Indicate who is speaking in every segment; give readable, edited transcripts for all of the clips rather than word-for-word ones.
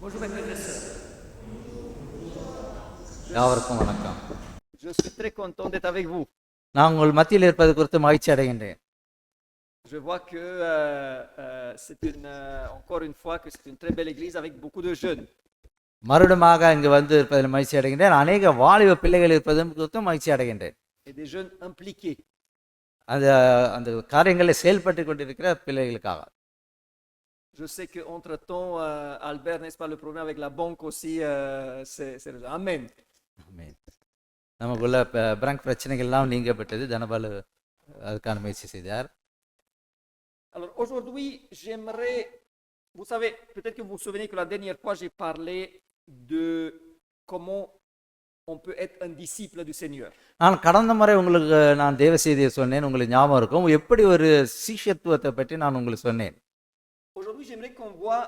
Speaker 1: Bonjour mes frères et sœurs.
Speaker 2: யாவருக்கும் வணக்கம்.
Speaker 1: Je suis très content d'être avec vous.
Speaker 2: நான் உங்கள் மத்தியில் இருப்பது குறித்து மகிழ்ச்சி அடைகின்றேன்.
Speaker 1: Je vois que encore une fois que c'est une très belle église avec beaucoup de jeunes.
Speaker 2: மறுபடியும் இங்கு வந்து இருப்பதில் மகிழ்ச்சி அடைகின்றேன். அநேக வாலிப பிள்ளைகள் இருப்பதும் குறித்தும் மகிழ்ச்சி அடைகின்றேன்.
Speaker 1: Et des jeunes impliqués.
Speaker 2: அந்த அந்த காரியங்களில் செயல்பட்டு கொண்டிருக்கிற பிள்ளைகளுக்காக.
Speaker 1: Je sais qu'entre-temps, Albert, n'est-ce pas, le problème avec la banque aussi, c'est Amen.
Speaker 2: ஆமென். நமக்குள்ள பேங்க் பிரச்சனைகள்லாம் நீங்கப்பட்டது. தனபால் அதுக்கான முயற்சி செய்தார்.
Speaker 1: Alors aujourd'hui, j'aimerais, vous savez, peut-être que vous vous souvenez que la dernière fois, j'ai parlé de comment on peut être un disciple du Seigneur.
Speaker 2: நான் கடந்த முறை உங்களுக்கு நான் தேவ செய்தியை சொன்னேன், உங்களுக்கு ஞாபகம் இருக்கும். எப்படி ஒரு சீஷத்துவத்தை பற்றி நான் உங்களுக்கு சொன்னேன்.
Speaker 1: Aujourd'hui, j'aimerais qu'on voit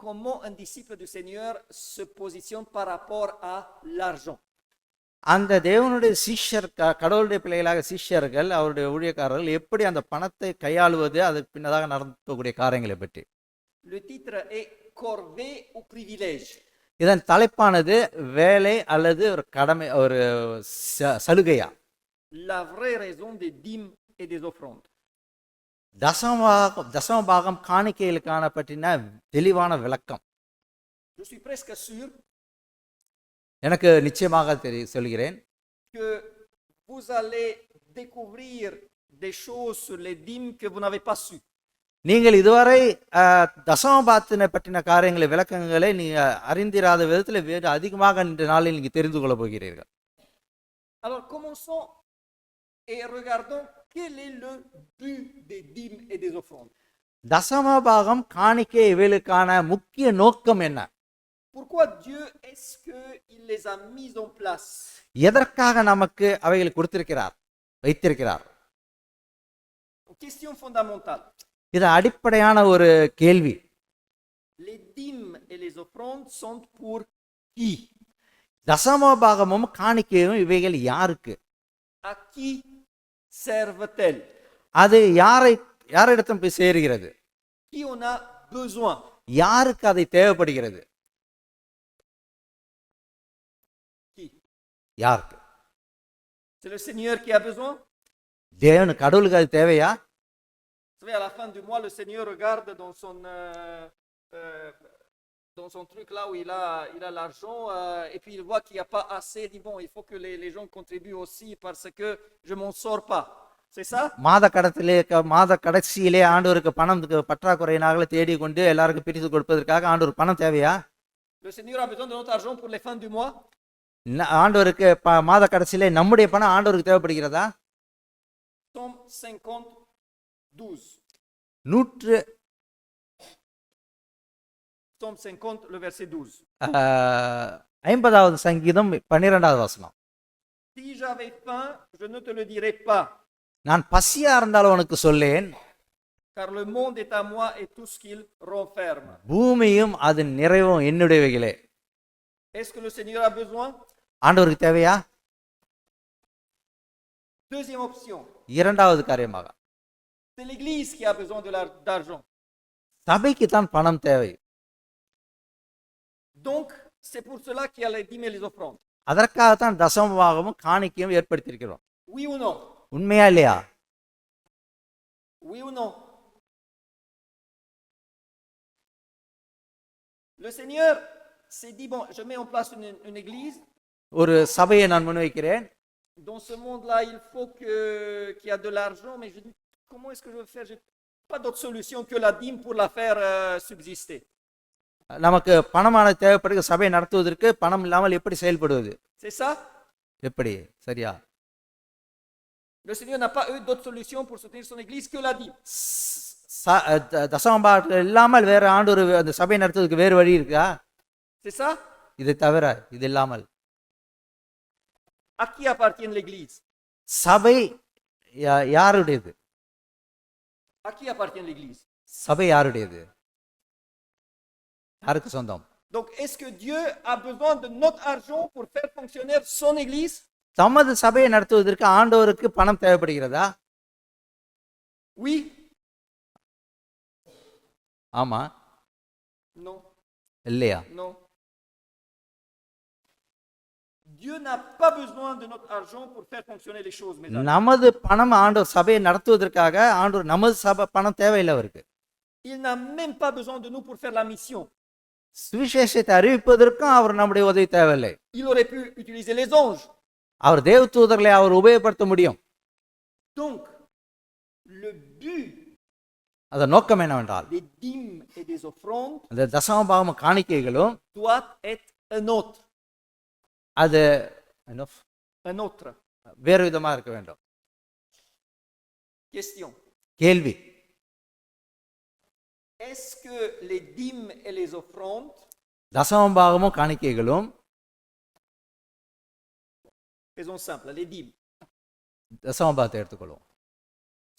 Speaker 1: comment un disciple du Seigneur se positionne par rapport à l'argent.
Speaker 2: அந்த தேவனுடைய சீஷர் கடவுளுடைய பிள்ளைகளாக சீஷர்கள் அவருடைய ஊழியக்காரர்கள் எப்படி அந்த பணத்தை கையாளுவது, அதுக்கு பின்னதாக நடக்கக்கூடிய காரியங்களை பற்றி.
Speaker 1: Le titre est corvée ou privilège.
Speaker 2: இதன் தலைப்பானது வேலை அல்லது ஒரு கடமை, ஒரு சலுகையா.
Speaker 1: La vraie raison des dîmes et des offrandes.
Speaker 2: தசம பாகம் காணிக்கைகளுக்கான பற்றின தெளிவான விளக்கம்
Speaker 1: Je suis presque sûr
Speaker 2: எனக்கு நிச்சயமாக சொல்கிறேன்.
Speaker 1: que vous allez découvrir des choses sur les dîmes que vous n'avez pas su.
Speaker 2: நீங்கள் இதுவரை தசமபாத்தினை பற்றின காரியங்களை விளக்கங்களை நீங்க அறிந்திராத விதத்தில் வேறு அதிகமாக இந்த நாளில் நீங்க தெரிந்து கொள்ள போகிறீர்கள்.
Speaker 1: Alors commençons et regardons quel est le but des dîmes et des offrandes.
Speaker 2: தசமபாகம் காணிக்கை இவைகளுக்கான முக்கிய நோக்கம் என்ன?
Speaker 1: Pourquoi Dieu est-ce qu'il les a mis en place?
Speaker 2: எதற்காக நமக்கு அவைகளை கொடுத்திருக்கிறார், வைத்திருக்கிறார்?
Speaker 1: Question fondamentale.
Speaker 2: இது அடிப்படையான ஒரு கேள்வி.
Speaker 1: Les dîmes et les offrandes sont pour qui?
Speaker 2: தசமபாகமும் காணிக்கையும் இவைகள் யாருக்கு?
Speaker 1: À qui servent-elles?
Speaker 2: அது யாரிடத்தும் போய் சேருகிறது?
Speaker 1: Qui en a besoin?
Speaker 2: யாருக்கு அதை தேவைப்படுகிறது?
Speaker 1: Qui?
Speaker 2: யாருக்கு?
Speaker 1: C'est le Seigneur qui a besoin?
Speaker 2: தேவனு கடவுளுக்கு அது தேவையா?
Speaker 1: Vous savez, à la fin du mois, le Seigneur regarde dans son truc là où il a l'argent et puis il voit qu'il n'y a pas assez. Il dit bon, il faut que les gens contribuent aussi parce que je m'en sors pas. C'est ça?
Speaker 2: மாத கடைசியிலே ஆண்டவருக்கு பணம் பற்றாக்குறையினால தேடி கொண்டு எல்லாருக்கும் பிரித்து கொடுப்பதற்காக ஆண்டவர் பணம் தேவையா?
Speaker 1: Le Seigneur a besoin de notre argent pour les fins du mois?
Speaker 2: ஆண்டவருக்கு மாத கடைசியிலே நம்முடைய பணம் ஆண்டவருக்கு தேவைப்படுகிறதா?
Speaker 1: Psaume 50:12. Psaume 50, le verset 12.
Speaker 2: 50வது சங்கீதம் 12வது வசனம்.
Speaker 1: Si j'avais faim, je ne te le dirais pas.
Speaker 2: நான் பசியா இருந்தாலும் உனக்கு சொல்லேன்.
Speaker 1: Car le monde est à moi et tout ce qu'il renferme.
Speaker 2: பூமியும் அதன் நிறைவும் என்னுடையவைகளே.
Speaker 1: Est-ce que le Seigneur a besoin?
Speaker 2: ஆண்டவருக்கு தேவையா?
Speaker 1: Deuxième option.
Speaker 2: இரண்டாவது காரியமாக,
Speaker 1: C'est l'Église qui a besoin d'argent.
Speaker 2: சபைக்கு தான் பணம் தேவை.
Speaker 1: Donc, c'est pour cela qu'il y a les dîmes et les offrandes.
Speaker 2: அதற்காகத்தான் தசமபாகமும் காணிக்கையும் ஏற்படுத்தியிருக்கிறோம்.
Speaker 1: Oui ou non?
Speaker 2: உண்மையா இல்லையா?
Speaker 1: Oui ou non? Le Seigneur s'est dit, bon, je mets en place une église.
Speaker 2: ஒரு சபையை நான் முன்வைக்கிறேன்.
Speaker 1: Dans ce monde-là, il faut qu'il y a de l'argent, mais je dis, comment est-ce que je vais faire? Je n'ai pas d'autre solution que la dîme pour la faire subsister.
Speaker 2: நமக்கு பணமான தேவைப்படுகிற சபையை நடத்துவதற்கு பணம் இல்லாமல் எப்படி செயல்படுவது?
Speaker 1: C'est ça?
Speaker 2: எப்படி? சரியா?
Speaker 1: Le Seigneur n'a pas eu d'autre solution pour soutenir son église que la dîme.
Speaker 2: தசமபாகம் இல்லாமல் வேற ஆண்டவர் அந்த சபையை நடத்துவதற்கு வேறு வழி இருக்கா?
Speaker 1: C'est ça?
Speaker 2: இதை தவிர, இது இல்லாமல்.
Speaker 1: À qui appartient l'église?
Speaker 2: சபை யாருடையது?
Speaker 1: À qui appartient l'église?
Speaker 2: சபை யாருடையது? யாருக்கு சொந்தம்?
Speaker 1: Donc, est-ce que Dieu a besoin de notre argent pour faire fonctionner son église?
Speaker 2: தமது சபையை நடத்துவதற்கு ஆண்டவருக்கு பணம் தேவைப்படுகிறதா?
Speaker 1: Oui.
Speaker 2: ஆமா.
Speaker 1: Non.
Speaker 2: இல்லையா?
Speaker 1: Non. Dieu n'a pas besoin de notre argent pour faire fonctionner les choses, mes amis.
Speaker 2: நமது பணம் ஆண்டவர் சபையை நடத்துவதற்காக ஆண்டவர் நமது சபை பணம் தேவையில்லை அவருக்கு.
Speaker 1: Il n'a même pas besoin de nous pour faire la mission.
Speaker 2: சுவிசேஷத்தை அறிவிப்பதற்கும் அவர் நம்முடைய உதவி தேவையில்லை.
Speaker 1: Il aurait pu utiliser les anges.
Speaker 2: அவர் தேவ தூதர்களை அவர் உபயோகப்படுத்த முடியும்.
Speaker 1: Donc, le but
Speaker 2: அந்த நோக்கம் என்னவென்றால்
Speaker 1: des dîmes et des offrandes
Speaker 2: அந்த தசமபாகம் காணிக்கைகளும்
Speaker 1: doit être un autre.
Speaker 2: அது
Speaker 1: Un autre.
Speaker 2: வேறு விதமா இருக்க வேண்டும்.
Speaker 1: Question.
Speaker 2: கேள்வி,
Speaker 1: Est-ce que les dîmes et les offrandes,
Speaker 2: தசமபாகமும் காணிக்கைகளும்,
Speaker 1: faisons simple, les dîmes,
Speaker 2: தசமபாகத்தை எடுத்துக்கொள்வோம்,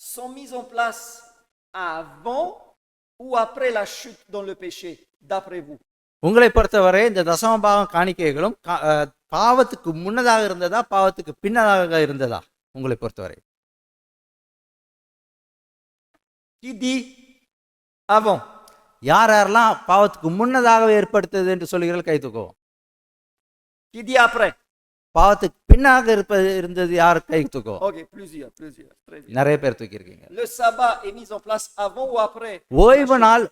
Speaker 1: sont mises en place avant ou après la chute dans le péché, d'après vous?
Speaker 2: உங்களை பொறுத்தவரை இந்த தசமபாகம் காணிக்கைகளும் பாவத்துக்கு முன்னதாக இருந்ததா பாவத்துக்கு பின்னதாக இருந்ததா உங்களை பொறுத்தவரை?
Speaker 1: Qui dit avant?
Speaker 2: யார் யாரெல்லாம் பாவத்துக்கு முன்னதாக ஏற்படுத்தது என்று சொல்லுகிறீர்கள் கை தூக்குவோம்.
Speaker 1: Qui dit après?
Speaker 2: பாவத்துக்கு பின்னாக இருந்தது யார் கை தூக்குவோம்?
Speaker 1: Ok, plusieurs. Très bien.
Speaker 2: நிறைய பேர் தூக்கி இருக்கீங்க.
Speaker 1: Le sabbat est mis en place avant ou après?
Speaker 2: ஓய்வு நாள்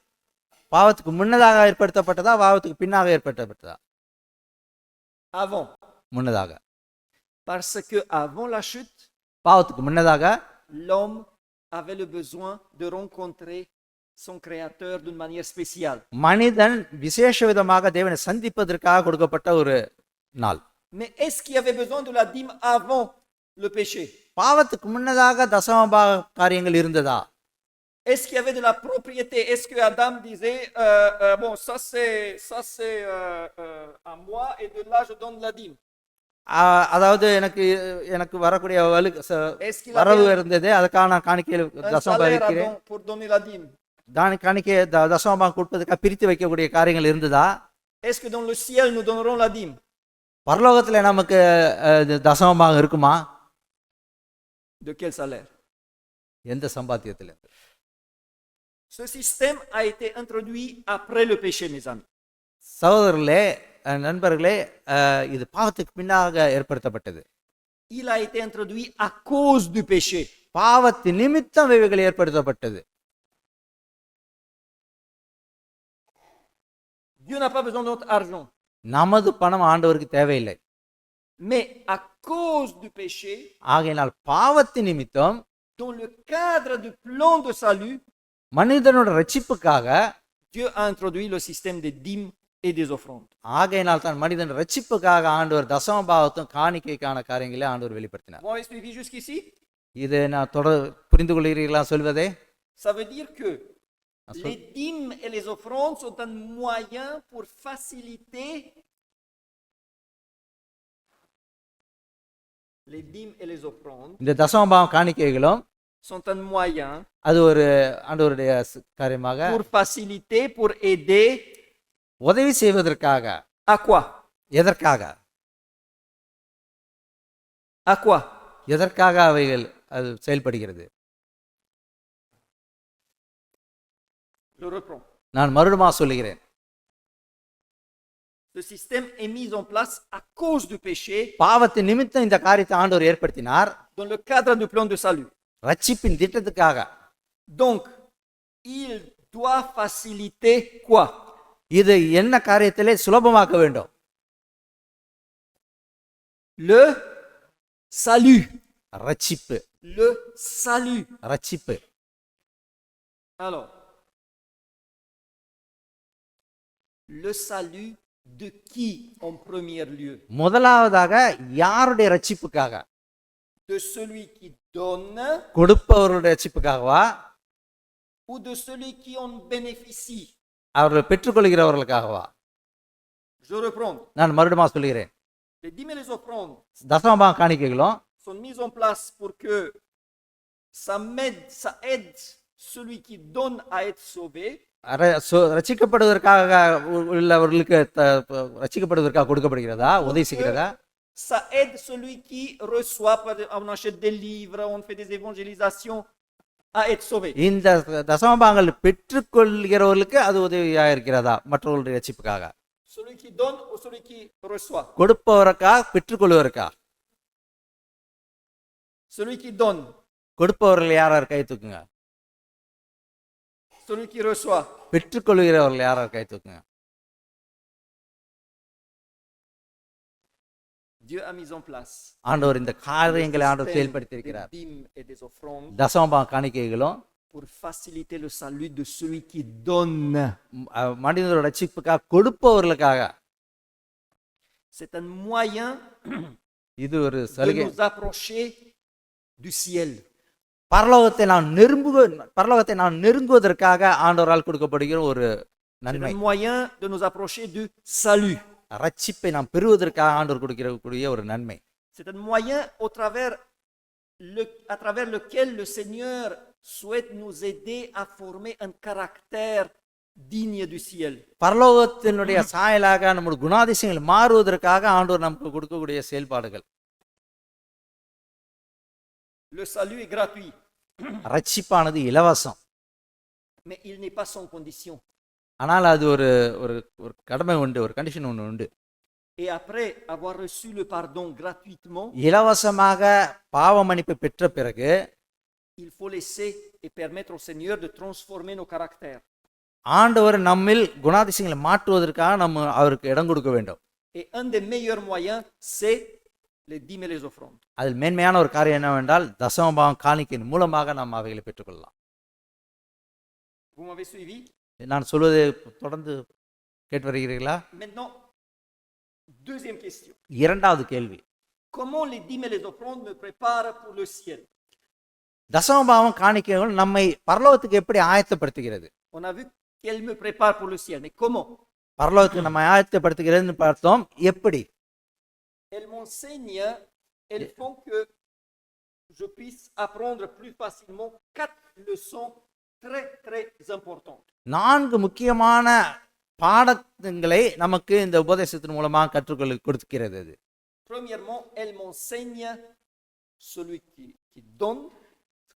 Speaker 2: பாவத்துக்கு முன்னதாக ஏற்படுத்தப்பட்டதா பாவத்துக்கு பின்னாக ஏற்படுத்தப்பட்டதா?
Speaker 1: Avant.
Speaker 2: முன்னதாக.
Speaker 1: Parce que avant la chute,
Speaker 2: பாவத்துக்கு முன்னதாக
Speaker 1: l'homme avait le besoin de rencontrer son créateur d'une manière spéciale.
Speaker 2: மனிதன் விசேஷ விதமாக தேவனை சந்திப்பதற்காக கொடுக்கப்பட்ட ஒரு நாள்.
Speaker 1: Mais est-ce qu'il y avait besoin de la dîme avant le péché?
Speaker 2: பாவத்துக்கு முன்னதாக தசமபாக காரியங்கள் இருந்ததா?
Speaker 1: Est-ce qu'il y avait de la propriété? Est-ce que Adam disait bon, ça c'est à moi et de là je donne la dîme?
Speaker 2: அதாவது எனக்கு வரக்கூடிய
Speaker 1: Est-ce qu'il
Speaker 2: வரவு
Speaker 1: avait
Speaker 2: இருந்தது, அதுக்காக நான் காணிக்கையில்
Speaker 1: un
Speaker 2: தசமபாகம்
Speaker 1: salaire
Speaker 2: வைக்கிறேன்,
Speaker 1: pour donner la dîme?
Speaker 2: காணிக்கை தசமபாகம் கொடுப்பதற்காக பிரித்து வைக்கக்கூடிய காரியங்கள் இருந்ததா?
Speaker 1: Est-ce que dans le ciel nous donnerons la dîme?
Speaker 2: பரலோகத்துல நமக்கு தசமபாகம் இருக்குமா?
Speaker 1: De quel salaire?
Speaker 2: எந்த சம்பாத்தியத்தில்?
Speaker 1: Ce système a été introduit après le péché, mes amis.
Speaker 2: சகோதரர்களே, நண்பர்களே, இது பாவத்துக்கு பின்னாக ஏற்படுத்தப்பட்டது.
Speaker 1: Il a été introduit à cause du péché.
Speaker 2: பாவத்தின் நிமித்தம் இவைகள் ஏற்படுத்தப்பட்டது.
Speaker 1: Dieu n'a pas besoin de notre argent.
Speaker 2: நமது பணம் ஆண்டவருக்கு தேவையில்லை.
Speaker 1: Mais à cause du péché,
Speaker 2: ஆகையினால் பாவத்தின் நிமித்தம்
Speaker 1: dans le cadre du plan de salut,
Speaker 2: மனிதனோட ரட்சிப்புக்காக
Speaker 1: Dieu a introduit le système des dîmes et des offrandes.
Speaker 2: ஆகையினால் தான் மனிதன் ரட்சிப்புக்காக ஆண்டவர் தசமபாகத்தும் காணிக்கைக்கான காரியங்களை ஆண்டவர் வெளிப்படுத்தினார்.
Speaker 1: Vous m'avez suivi jusqu'ici?
Speaker 2: இது நான் புரிந்து கொள்கிறீர்களா சொல்வதே?
Speaker 1: Ça veut dire que les dîmes et les offrandes sont un moyen pour faciliter les dîmes et les offrandes
Speaker 2: இந்த தசமபாகம் காணிக்கைகளும்
Speaker 1: sont un moyen
Speaker 2: அது ஒரு ஆண்டவருடைய காரியமாக
Speaker 1: pour faciliter, pour aider.
Speaker 2: உதவி செய்வதற்காக.
Speaker 1: À quoi?
Speaker 2: எதற்காக?
Speaker 1: À quoi?
Speaker 2: எதற்காக அவைகள் அது செயல்படுகிறது?
Speaker 1: Je reprends.
Speaker 2: நான் மறுபடியும் சொல்லுகிறேன்.
Speaker 1: Ce système est mis en place à cause du péché
Speaker 2: பாவத்தின் நிமித்தம் இந்த காரியத்தை ஆண்டவர் ஏற்படுத்தினார்,
Speaker 1: dans le cadre du plan de salut.
Speaker 2: ரட்சிப்பின் திட்டத்துக்காக.
Speaker 1: Donc, il doit faciliter quoi?
Speaker 2: இது என்ன காரியத்திலே சுலபமாக்க வேண்டும்?
Speaker 1: Le salut.
Speaker 2: ரட்சிப்பு.
Speaker 1: Le salut.
Speaker 2: ரட்சிப்பு.
Speaker 1: Alors, le salut de qui en premier lieu?
Speaker 2: முதலாவதாக யாருடைய ரட்சிப்புக்காக?
Speaker 1: De celui qui donne
Speaker 2: கொடுப்பவருடைய ரட்சிப்புக்காகவா?
Speaker 1: ou de celui qui en bénéficie?
Speaker 2: அவர்கள் பெற்றுக்கொள்கிறவர்களுக்காகவா?
Speaker 1: Je reprends.
Speaker 2: நான் மறுபடியும் சொல்லுகிறேன்.
Speaker 1: Les dîmes et les offrandes
Speaker 2: தசமபாகம் காணிக்கைகளும்
Speaker 1: sont mises en place pour que ça aide celui qui donne à être sauvé.
Speaker 2: ரட்சிக்கப்படுவதற்காக உள்ளவர்களுக்கு ரட்சிக்கப்படுவதற்காக கொடுக்கப்படுகிறதா? உதவி செய்கிறதா?
Speaker 1: Ça aide celui qui reçoit, on achète des livres, on fait des évangélisations. à être sauvés.
Speaker 2: இந்த தசமபாகங்கள் பெற்றுக்கொள்கிறவர்களுக்கு அது உதவியா இருக்கிறதா மற்றவர்களுடைய ரட்சிப்புக்காக?
Speaker 1: Celui qui donne ou celui qui reçoit?
Speaker 2: கொடுப்பவருக்கா பெற்றுக்கொள்வதற்கா?
Speaker 1: Celui qui donne,
Speaker 2: கொடுப்பவர்கள் யாரார் கை தூக்குங்க.
Speaker 1: celui qui reçoit.
Speaker 2: பெற்றுக்கொள்கிறவர்கள் யாரார் கை தூக்குங்க.
Speaker 1: Dieu a mis en place
Speaker 2: ஆண்டவர் இந்த
Speaker 1: le
Speaker 2: காரியங்களை ஆண்டவர்
Speaker 1: système
Speaker 2: செயல்படுத்தி
Speaker 1: des
Speaker 2: இருக்கிறார்.
Speaker 1: dîmes et des offrandes
Speaker 2: தசமபாக காணிக்கைகளும்
Speaker 1: pour faciliter le salut de celui qui donne.
Speaker 2: மனிதனோட ரட்சிப்புக்காக கொடுப்பவர்களுக்காக.
Speaker 1: C'est un moyen
Speaker 2: இது ஒரு
Speaker 1: de
Speaker 2: சலுகை.
Speaker 1: nous approcher du ciel.
Speaker 2: பரலோகத்தை நான் நெருங்குவதற்காக ஆண்டவரால் கொடுக்கப்படுகிற ஒரு
Speaker 1: C'est
Speaker 2: நன்மை.
Speaker 1: un moyen de nous approcher du salut.
Speaker 2: ரட்சிப்பை நாம் பெறுவதற்காக ஆண்டவர் கொடுக்கக்கூடிய ஒரு நன்மை.
Speaker 1: C'est un moyen à travers lequel le Seigneur souhaite nous aider à former un caractère digne du ciel.
Speaker 2: பரலோகத்தினுடைய சாயலாக நம்முடைய குணாதிசயங்கள் மாறுவதற்காக ஆண்டவர் நமக்கு கொடுக்கக்கூடிய செயல்பாடுகள்.
Speaker 1: Le salut est gratuit,
Speaker 2: ரட்சிப்பானது இலவசம்.
Speaker 1: mais il n'est pas sans condition.
Speaker 2: ஆனால் அது ஒரு ஒரு ஒரு கடமை உண்டு, ஒரு கண்டிஷன் ஒன்று உண்டு.
Speaker 1: Et après avoir reçu le pardon gratuitement,
Speaker 2: இலவசமாக பாவ மன்னிப்பை பெற்ற பிறகு
Speaker 1: il faut laisser et permettre au Seigneur de transformer nos caractères.
Speaker 2: ஆண்டவர் நம்மில் குணாதிசயங்களை மாற்றுவதற்காக நம்ம அவருக்கு இடம் கொடுக்க வேண்டும்.
Speaker 1: Et un des meilleurs moyens, c'est les dîmes et les offrandes.
Speaker 2: அதில் மேன்மையான ஒரு காரியம் என்னவென்றால் தசமபாகம் காணிக்கையின் மூலமாக நாம் அவைகளை பெற்றுக்கொள்ளலாம்.
Speaker 1: Vous m'avez suivi?
Speaker 2: நான் சொல்வதை தொடர்ந்து கேட்டு வருகிறீர்களா?
Speaker 1: Maintenant, deuxième question.
Speaker 2: இரண்டாவது கேள்வி,
Speaker 1: Comment les dîmes et les offrandes me préparent pour le ciel?
Speaker 2: தசமபாகம் காணிக்கைகள் நம்மை பரலோகத்துக்கு எப்படி ஆயத்தப்படுத்துகிறது?
Speaker 1: On a vu qu'elles me préparent pour le ciel, mais comment?
Speaker 2: பரலோகத்துக்கு நம்ம ஆயத்தப்படுத்துகிறதுன்னு பார்த்தோம். எப்படி?
Speaker 1: Elles m'enseignent, elles font que je puisse apprendre plus facilement 4 leçons très très importantes.
Speaker 2: 4 முக்கியமான பாடங்களை நமக்கு இந்த உபதேசத்தின் மூலமாக கற்றுக்கொள்ள கொடுக்கிறது. அது
Speaker 1: Premièrement, elles m'enseignent celui qui donne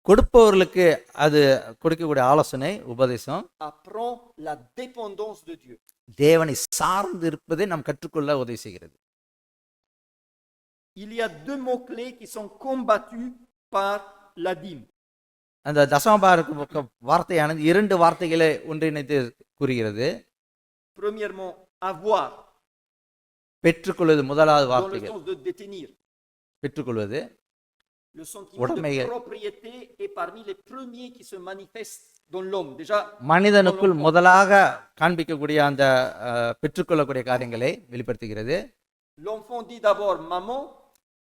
Speaker 2: கொடுப்பவர்களுக்கு அது கொடுக்கக்கூடிய ஆலோசனை உபதேசம்
Speaker 1: apprend la dépendance de Dieu.
Speaker 2: தேவனை சார்ந்து இருப்பதை நாம் கற்றுக்கொள்ள உதவி செய்கிறது.
Speaker 1: Il y a 2 mots-clés qui sont combattus par la dîme.
Speaker 2: அந்த தசமபாக வார்த்தையானது 2 வார்த்தைகளை ஒன்றிணைத்து கூறுகிறது.
Speaker 1: Premièrement, avoir,
Speaker 2: பெற்றுக்கொள்வது முதலாவது
Speaker 1: dans le
Speaker 2: வார்த்தைகள்.
Speaker 1: sens de détenir.
Speaker 2: பெற்றுக்கொள்வது
Speaker 1: Le sentiment de propriété est parmi les premiers qui se manifestent dans l'homme. Déjà,
Speaker 2: மனிதனுக்குள் முதலாக காண்பிக்கக்கூடிய அந்த பெற்றுக்கொள்ளக்கூடிய காரியங்களை வெளிப்படுத்துகிறது.
Speaker 1: l'enfant dit d'abord maman,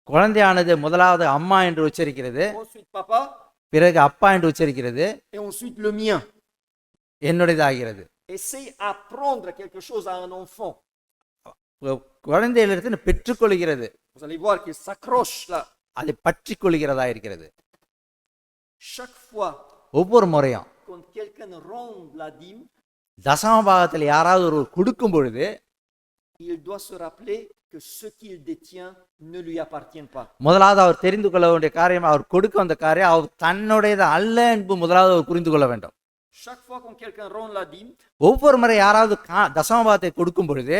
Speaker 2: குழந்தையானது முதலாவது அம்மா என்று உச்சரிக்கிறது,
Speaker 1: ensuite papa,
Speaker 2: பிறகு அப்பா என்று உச்சரிக்கிறது,
Speaker 1: et ensuite le mien.
Speaker 2: என்னுடையதாகிறது.
Speaker 1: Essaye d'apprendre quelque chose à un enfant.
Speaker 2: குழந்தையிலிருந்து பெற்றுக்கொள்கிறது.
Speaker 1: Vous allez voir qu'il s'accroche là.
Speaker 2: அதை பற்றி கொள்கிறதா இருக்கிறது.
Speaker 1: Chaque fois
Speaker 2: ஒவ்வொரு முறையும்
Speaker 1: quand quelqu'un rend la dîme,
Speaker 2: தசமபாகத்தில் யாராவது ஒரு கொடுக்கும் பொழுது
Speaker 1: il doit se rappeler que ce qu'il détient ne lui appartient pas.
Speaker 2: முதலாவது அவர் தெரிந்து கொள்ள வேண்டிய காரியம், அவர் கொடுக்க வந்த காரியம் அவர் தன்னுடையது அல்ல என்பது முதலாவது அவர் புரிந்து கொள்ள வேண்டும்.
Speaker 1: Chaque fois quand quelqu'un rend la dîme,
Speaker 2: ஒவ்வொரு முறை யாராவது தசமபாகத்தை கொடுக்கும் பொழுது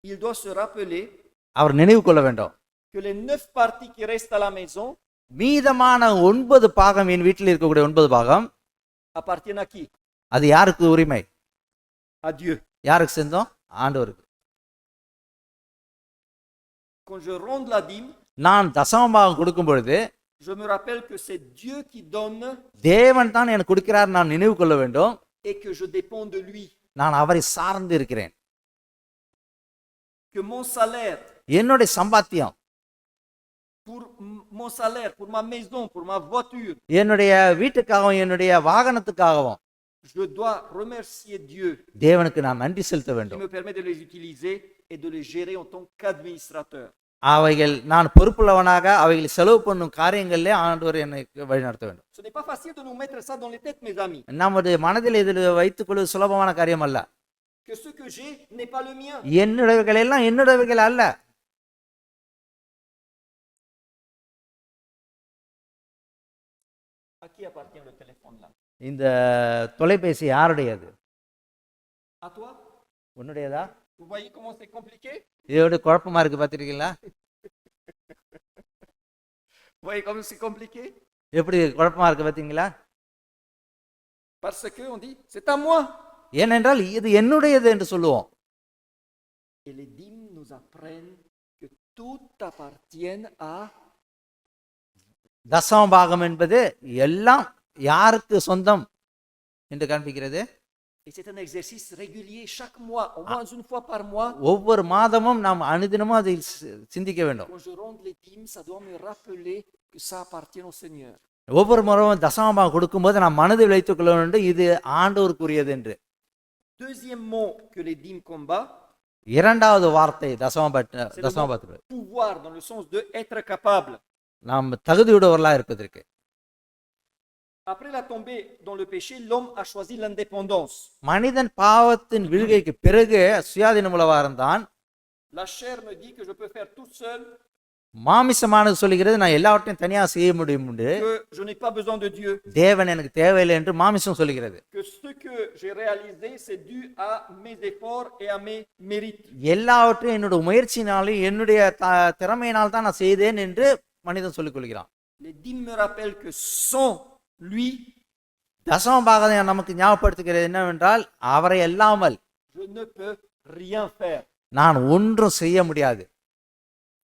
Speaker 1: il doit se rappeler
Speaker 2: அவர் நினைவு கொள்ள வேண்டும்,
Speaker 1: que les 9 parties qui restent à la maison
Speaker 2: மீதமான 9 பாகம், என் வீட்டில் இருக்கக்கூடிய 9 பாகம்
Speaker 1: appartiennent à qui?
Speaker 2: அது யாருக்கு உரிமை?
Speaker 1: À Dieu.
Speaker 2: யாருக்கு சொந்தம்? ஆண்டவருக்கு.
Speaker 1: Quand je rends la dîme,
Speaker 2: நான் தசமபாகம் கொடுக்கும் பொழுது
Speaker 1: je me rappelle que c'est Dieu qui donne
Speaker 2: தேவன் தான் எனக்கு கொடுக்கிறார் நான் நினைவு கொள்ள வேண்டும்.
Speaker 1: et que je dépends de lui.
Speaker 2: நான் அவரை சார்ந்து இருக்கிறேன்.
Speaker 1: Que mon salaire,
Speaker 2: என்னுடைய சம்பாத்தியம்,
Speaker 1: pour mon salaire, pour ma maison, pour ma voiture,
Speaker 2: என்னுடைய வீட்டுக்காகவும் என்னுடைய வாகனத்துக்காகவும்
Speaker 1: je dois remercier Dieu
Speaker 2: தேவனுக்கு நான் நன்றி செலுத்த
Speaker 1: qui
Speaker 2: வேண்டும்.
Speaker 1: me permet de les utiliser et de les gérer en tant qu'administrateur.
Speaker 2: அவைகள் நான் பொறுப்புள்ளவனாக அவைகளை செலவு பண்ணும் காரியங்களிலே ஆண்டவர் என்னை வழிநடத்த வேண்டும்.
Speaker 1: Ce n'est pas facile de nous mettre ça dans les têtes, mes amis.
Speaker 2: நமது மனதில் இதில் வைத்துக் கொள்வது சுலபமான காரியம் அல்ல.
Speaker 1: Que ce que j'ai n'est pas le mien.
Speaker 2: என்னுடையவைகள் எல்லாம் என்னுடையவைகள் அல்ல.
Speaker 1: À qui appartient le téléphone là?
Speaker 2: இந்த தொலைபேசி யாருடையது?
Speaker 1: À toi?
Speaker 2: உன்னுடையதா?
Speaker 1: Vous voyez comment c'est compliqué?
Speaker 2: இதோட குழப்பமா இருக்கு பார்த்திருக்கீங்களா?
Speaker 1: Vous voyez comment c'est compliqué?
Speaker 2: எப்படி குழப்பமா இருக்கு பார்த்தீங்களா?
Speaker 1: Parce que on dit c'est à moi.
Speaker 2: ஏனென்றால் இது என்னுடையது என்று சொல்லுவோம்.
Speaker 1: Et les dîmes nous apprennent que tout appartient à.
Speaker 2: தசம பாகம் என்பது எல்லாம் யாருக்கு சொந்தம் என்று காண்பிக்கிறது.
Speaker 1: Et c'est un exercice régulier chaque mois, au moins une fois par mois.
Speaker 2: ஒவ்வொரு மாதமும் நாம் அனுதினமும் அதை சிந்திக்க வேண்டும்.
Speaker 1: Quand je ronde les dîmes, ça doit me rappeler que ça appartient au Seigneur.
Speaker 2: ஒவ்வொரு முறையும் தசம பாகம் கொடுக்கும்போது நாம் மனதில் வைத்துக் கொள்ள வேண்டும், இது ஆண்டவருக்குரியது என்று.
Speaker 1: Deuxième mot que les dîmes combattent,
Speaker 2: இரண்டாவது வார்த்தை தசமபாத்திரம்
Speaker 1: pouvoir dans le sens de être capable.
Speaker 2: நாம் தகுதியுடையவர்களாக இருப்பதற்கு.
Speaker 1: Après la tombée dans le péché, l'homme a choisi l'indépendance.
Speaker 2: மனிதன் பாவத்தின் விழுகைக்கு பிறகு சுயாதீனம் உள்ளவா இருந்தான்.
Speaker 1: La chair me dit que je peux faire tout seul,
Speaker 2: மாமிசமானது சொல்லுகிறது நான் எல்லாவற்றையும் தனியாக செய்ய முடியும் என்று.
Speaker 1: que je n'ai pas besoin de Dieu.
Speaker 2: தேவன் எனக்கு தேவையில்லை என்று மாமிசம் சொல்லுகிறது.
Speaker 1: Que ce que j'ai réalisé, c'est dû à mes efforts et à mes mérites.
Speaker 2: எல்லாவற்றையும் என்னுடைய முயற்சினாலும் என்னுடைய திறமையினால் தான் நான் செய்தேன் என்று மனிதன் சொல்லிக் கொள்கிறான்.
Speaker 1: Les dîmes me rappellent que sans lui,
Speaker 2: தசம பாகம் நமக்கு ஞாபகப்படுத்துகிறது என்னவென்றால் அவரை அல்லாமல்
Speaker 1: je ne peux rien faire.
Speaker 2: நான் ஒன்றும் செய்ய முடியாது.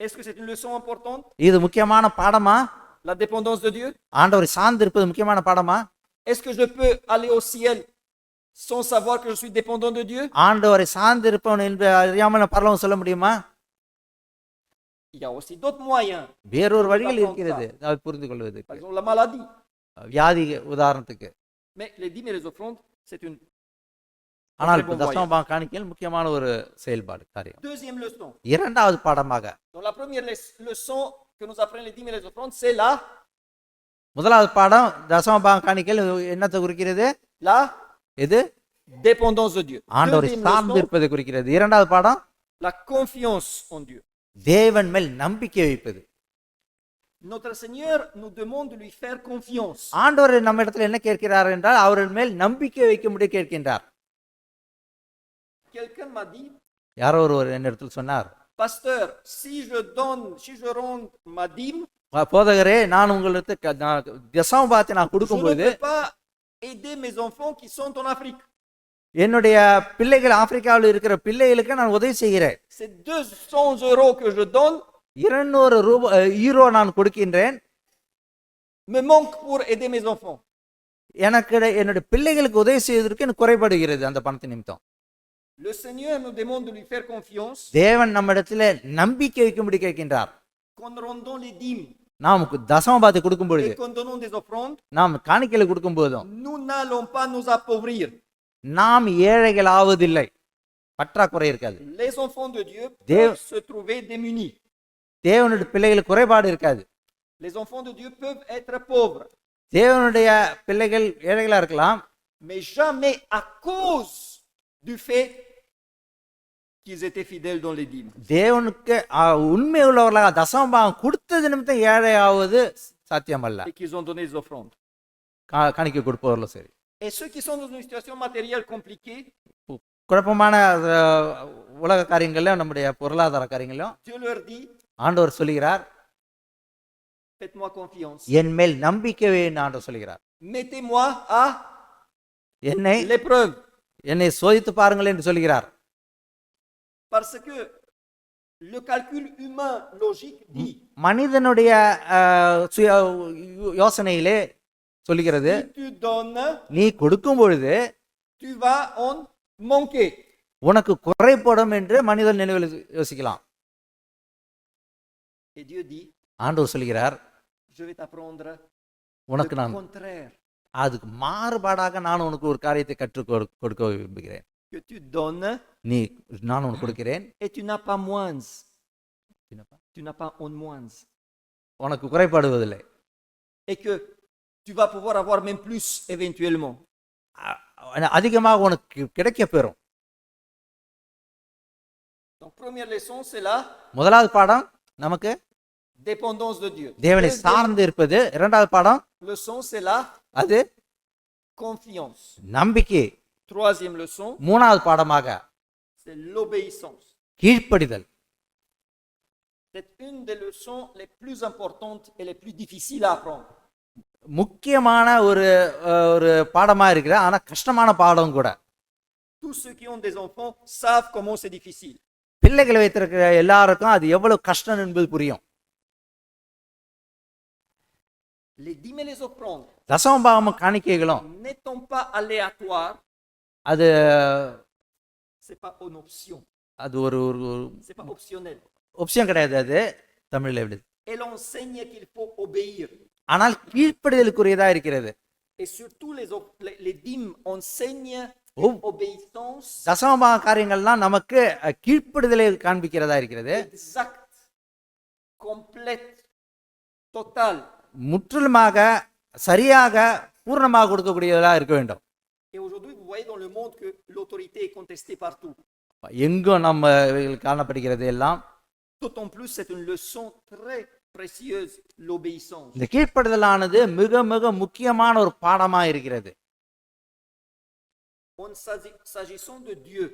Speaker 1: Est-ce que c'est une leçon importante?
Speaker 2: இது முக்கியமான பாடமா?
Speaker 1: La dépendance de Dieu?
Speaker 2: ஆண்டவரை சார்ந்திருப்பது முக்கியமான பாடமா?
Speaker 1: Est-ce que je peux aller au ciel sans savoir que je suis dépendant de Dieu?
Speaker 2: ஆண்டவரை சார்ந்திருப்பவன் என்று அறியாமல் நான் பரலோகம் சொல்ல முடியுமா?
Speaker 1: Il y a aussi d'autres moyens.
Speaker 2: வேறொரு வழிகள் இருக்கிறது அதை புரிந்து கொள்வது.
Speaker 1: Par exemple, la maladie.
Speaker 2: வியாதி உதாரணத்துக்கு.
Speaker 1: Mais les dîmes et les offrandes, c'est une.
Speaker 2: ஆனால் தசம பாகம் காணிக்கையில் முக்கியமான ஒரு செயல்பாடு காரியம்.
Speaker 1: Deuxième leçon.
Speaker 2: இரண்டாவது பாடமாக.
Speaker 1: Donc la première leçon que nous apprennent les dîmes et les offrandes, c'est la.
Speaker 2: முதலாவது பாடம் தசம பாகம் காணிக்கையில் என்னத்தை குறிக்கிறது?
Speaker 1: La.
Speaker 2: எது?
Speaker 1: Dépendance de Dieu.
Speaker 2: ஆண்டவரை சார்ந்து இருப்பதை குறிக்கிறது. இரண்டாவது பாடம்
Speaker 1: la confiance en Dieu.
Speaker 2: தேவன் மேல் நம்பிக்கை வைப்பது.
Speaker 1: Notre Seigneur nous demande de lui faire confiance.
Speaker 2: ஆண்டவர் நம்ம இடத்துல என்ன கேட்கிறார் என்றால் அவர் மேல் நம்பிக்கை வைக்கும்படி கேட்கின்றார்.
Speaker 1: Quelqu'un m'a dit,
Speaker 2: யாரோ ஒருவர் என்ன இடத்துல சொன்னார்,
Speaker 1: pasteur, si je rende ma dîme,
Speaker 2: போதகரே நான் உங்களுக்கு தசம பாகத்தை நான் கொடுக்கும்போது
Speaker 1: je ne peux pas aider mes enfants qui sont en Afrique.
Speaker 2: என்னுடைய பிள்ளைகள் ஆப்பிரிக்காவில் இருக்கிற பிள்ளைகளுக்கு நான் உதவி செய்கிறேன்.
Speaker 1: C'est 200 euros que je donne,
Speaker 2: 200 யூரோ நான் கொடுக்கின்றேன்,
Speaker 1: me manque pour aider mes enfants.
Speaker 2: எனக்கு என்னுடைய பிள்ளைகளுக்கு உதவி செய்வதற்கு எனக்கு குறைபடுகிறது அந்த பணத்தை நிமித்தம்.
Speaker 1: Le Seigneur nous demande de lui faire confiance.
Speaker 2: தேவன் நம்ம இடத்துல நம்பிக்கை வைக்கும்படி கேட்கின்றார்.
Speaker 1: Qu'en rendant les dîmes,
Speaker 2: நாம் தசம பாகத்தை கொடுக்கும் பொழுது,
Speaker 1: et qu'en donnant des offrandes,
Speaker 2: நாம் காணிக்கையில கொடுக்கும் போதும்
Speaker 1: nous n'allons pas nous appauvrir.
Speaker 2: நாம் ஏழைகள் ஆவதில்லை, பற்றாக்குறை இருக்காது.
Speaker 1: Les enfants de Dieu peuvent se trouver démunis.
Speaker 2: தேவனுடைய பிள்ளைகளுக்கு குறைபாடு இருக்காது.
Speaker 1: Les enfants de Dieu peuvent être pauvres.
Speaker 2: தேவனுடைய பிள்ளைகள் ஏழைகளா இருக்கலாம்,
Speaker 1: mais jamais à cause du fait qu'ils étaient fidèles dans les dîmes.
Speaker 2: தேவனுக்கு உண்மை உள்ளவர்களாக தசம பாகம் கொடுத்தது நிமித்தம் ஏழை ஆவது சாத்தியமல்ல.
Speaker 1: Et qu'ils ont donné des offrandes.
Speaker 2: காணிக்கை கொடுப்பவர்களும் சரி.
Speaker 1: Et ceux qui sont dans une situation matérielle compliquée,
Speaker 2: குழப்பமான உலக காரியங்கள்ல நம்முடைய பொருளாதார காரியங்களும்
Speaker 1: Dieu leur dit,
Speaker 2: ஆண்டவர் சொல்லுகிறார்,
Speaker 1: faites-moi confiance.
Speaker 2: என் மேல் நம்பிக்கை வைன்னு ஆண்டவர் சொல்லுகிறார்.
Speaker 1: Mettez-moi à
Speaker 2: என்னை
Speaker 1: l'épreuve.
Speaker 2: என்னை சோதித்து பாருங்கள் என்று சொல்கிறார்.
Speaker 1: Parce que le calcul humain logique dit,
Speaker 2: மனிதனுடைய யோசனையிலே சொல்லுகிறது,
Speaker 1: si tu donnes,
Speaker 2: நீ கொடுக்கும் பொழுது
Speaker 1: tu vas en manquer.
Speaker 2: உனக்கு குறைபடும் என்று மனிதன் நினைவில் யோசிக்கலாம்.
Speaker 1: Et Dieu dit,
Speaker 2: ஆண்டவர் சொல்கிறார்,
Speaker 1: je vais t'apprendre
Speaker 2: உனக்கு
Speaker 1: le
Speaker 2: நான்
Speaker 1: contraire.
Speaker 2: அதுக்கு மாறுபாடாக நான் உனக்கு ஒரு காரியத்தை கற்றுக் கொடுக்க விரும்புகிறேன்.
Speaker 1: Que tu donnes
Speaker 2: நான் உனக்கு கொடுக்கிறேன்,
Speaker 1: et tu n'as pas moins. Tu n'as pas en moins.
Speaker 2: உனக்கு குறைபாடுவதில்லை.
Speaker 1: Et que tu vas pouvoir avoir même plus éventuellement.
Speaker 2: அதிகமாக உனக்கு கிடைக்க பெறும்.
Speaker 1: Donc première leçon, c'est la
Speaker 2: முதலாவது பாடம் நமக்கு
Speaker 1: dépendance de Dieu.
Speaker 2: தேவனை சார்ந்து இருப்பது. இரண்டாவது பாடம்
Speaker 1: leçon, c'est la
Speaker 2: அது
Speaker 1: confiance.
Speaker 2: நம்பிக்கை.
Speaker 1: Troisième leçon,
Speaker 2: மூணாவது பாடமாக
Speaker 1: c'est l'obéissance.
Speaker 2: கீழ்ப்படிதல்.
Speaker 1: C'est une des leçons les plus importantes et les plus difficiles à apprendre.
Speaker 2: முக்கியமான ஒரு பாடமா இருக்கிற ஆனா கஷ்டமான பாடம் கூட.
Speaker 1: Tous ceux qui ont des enfants savent comment c'est difficile.
Speaker 2: பிள்ளைகளை வைத்திருக்கிற எல்லாருக்கும் அது எவ்வளவு கஷ்டம் என்பது புரியும்.
Speaker 1: Les dîmes et les offrandes
Speaker 2: தசமபாகம் காணிக்கைகளும்
Speaker 1: n'étant pas aléatoires,
Speaker 2: அது
Speaker 1: c'est pas une option,
Speaker 2: அது ஒரு
Speaker 1: c'est pas optionnel.
Speaker 2: ஆப்ஷன் கிடையாது. அது தமிழ்ல எப்படி?
Speaker 1: Elle enseigne qu'il faut obéir.
Speaker 2: ஆனால் கீழ்ப்படிதலுக்குரியதா இருக்கிறது.
Speaker 1: Et surtout les dîmes enseignent
Speaker 2: Oh.
Speaker 1: une obéissance
Speaker 2: தசமபாக காரியங்கள்லாம் நமக்கு கீழ்ப்படிதலை காண்பிக்கிறதா இருக்கிறது.
Speaker 1: exacte, complète, totale.
Speaker 2: முற்றிலுமாக சரியாக பூர்ணமாக கொடுக்கக்கூடியதா இருக்க வேண்டும்.
Speaker 1: Et aujourd'hui, vous voyez dans le monde que l'autorité est contestée partout.
Speaker 2: எங்கும் நம்ம காணப்படுகிறது எல்லாம்.
Speaker 1: D'autant plus, c'est une leçon très précieuse, l'obéissance.
Speaker 2: இந்த கீழ்ப்படிதலானது மிக மிக முக்கியமான ஒரு பாடமா இருக்கிறது.
Speaker 1: S'agissant de Dieu,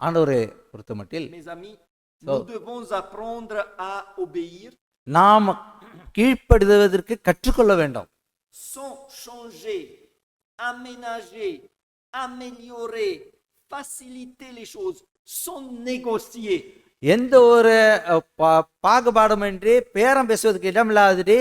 Speaker 2: ஆண்டவரை பொறுத்தமட்டில்
Speaker 1: mes amis, nous devons apprendre à obéir
Speaker 2: நாம் கீழ்ப்படிவதற்கு கற்றுக்கொள்ள வேண்டும்.
Speaker 1: sans changer, aménager, améliorer, faciliter les choses, sans négocier.
Speaker 2: எந்த ஒரு பாகுபாடுமின்றி பேரம் பேசுவதற்கு இடமில்லாதபடி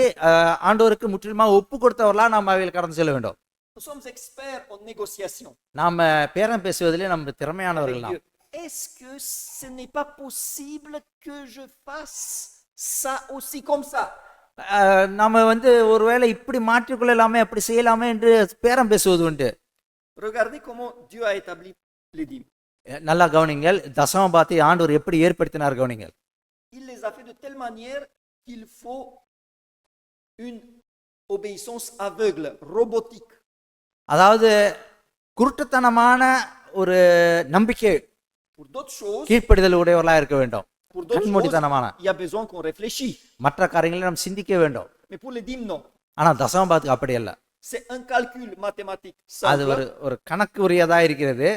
Speaker 2: ஆண்டவருக்கு முற்றிலுமாக ஒப்பு கொடுத்தவர்களா நாம் அவையில் கடந்து செல்ல வேண்டும்.
Speaker 1: Nous sommes experts en négociation.
Speaker 2: நாம பேரம் பேசுவதிலே நம்ம திறமையானவர்கள்
Speaker 1: avec
Speaker 2: நாம்.
Speaker 1: Dieu. Est-ce que ce n'est pas possible que je fasse ça aussi comme ça?
Speaker 2: நம்ம ஒருவேளை இப்படி மாற்றிக்கொள்ளலாமே அப்படி செய்யலாமே என்று பேரம் பேசுவது உண்டு.
Speaker 1: Regardez comment Dieu a établi les dîmes.
Speaker 2: நல்லா கவனிங்கள். தசமபாகத்தை ஆண்டவர் எப்படி ஏற்படுத்தினார் கவனிங்கள்.
Speaker 1: Il les a fait de telle manière qu'il faut une obéissance aveugle, robotique.
Speaker 2: அதாவது குருட்டுத்தனமான ஒரு நம்பிக்கை,
Speaker 1: Pour d'autres choses,
Speaker 2: கீழ்ப்படிதல் உடையவர்களா இருக்க வேண்டும்.
Speaker 1: pour d'autres choses,
Speaker 2: கண்மூடித்தனமான
Speaker 1: il y a besoin qu'on réfléchisse.
Speaker 2: மற்ற காரியங்களை நாம் சிந்திக்க வேண்டும்.
Speaker 1: Mais pour les dîmes, non.
Speaker 2: ஆனா தசமபாகத்துக்கு அப்படி அல்ல.
Speaker 1: C'est un calcul mathématique
Speaker 2: அது
Speaker 1: simple
Speaker 2: ஒரு கணக்கு உரியதா இருக்கிறது.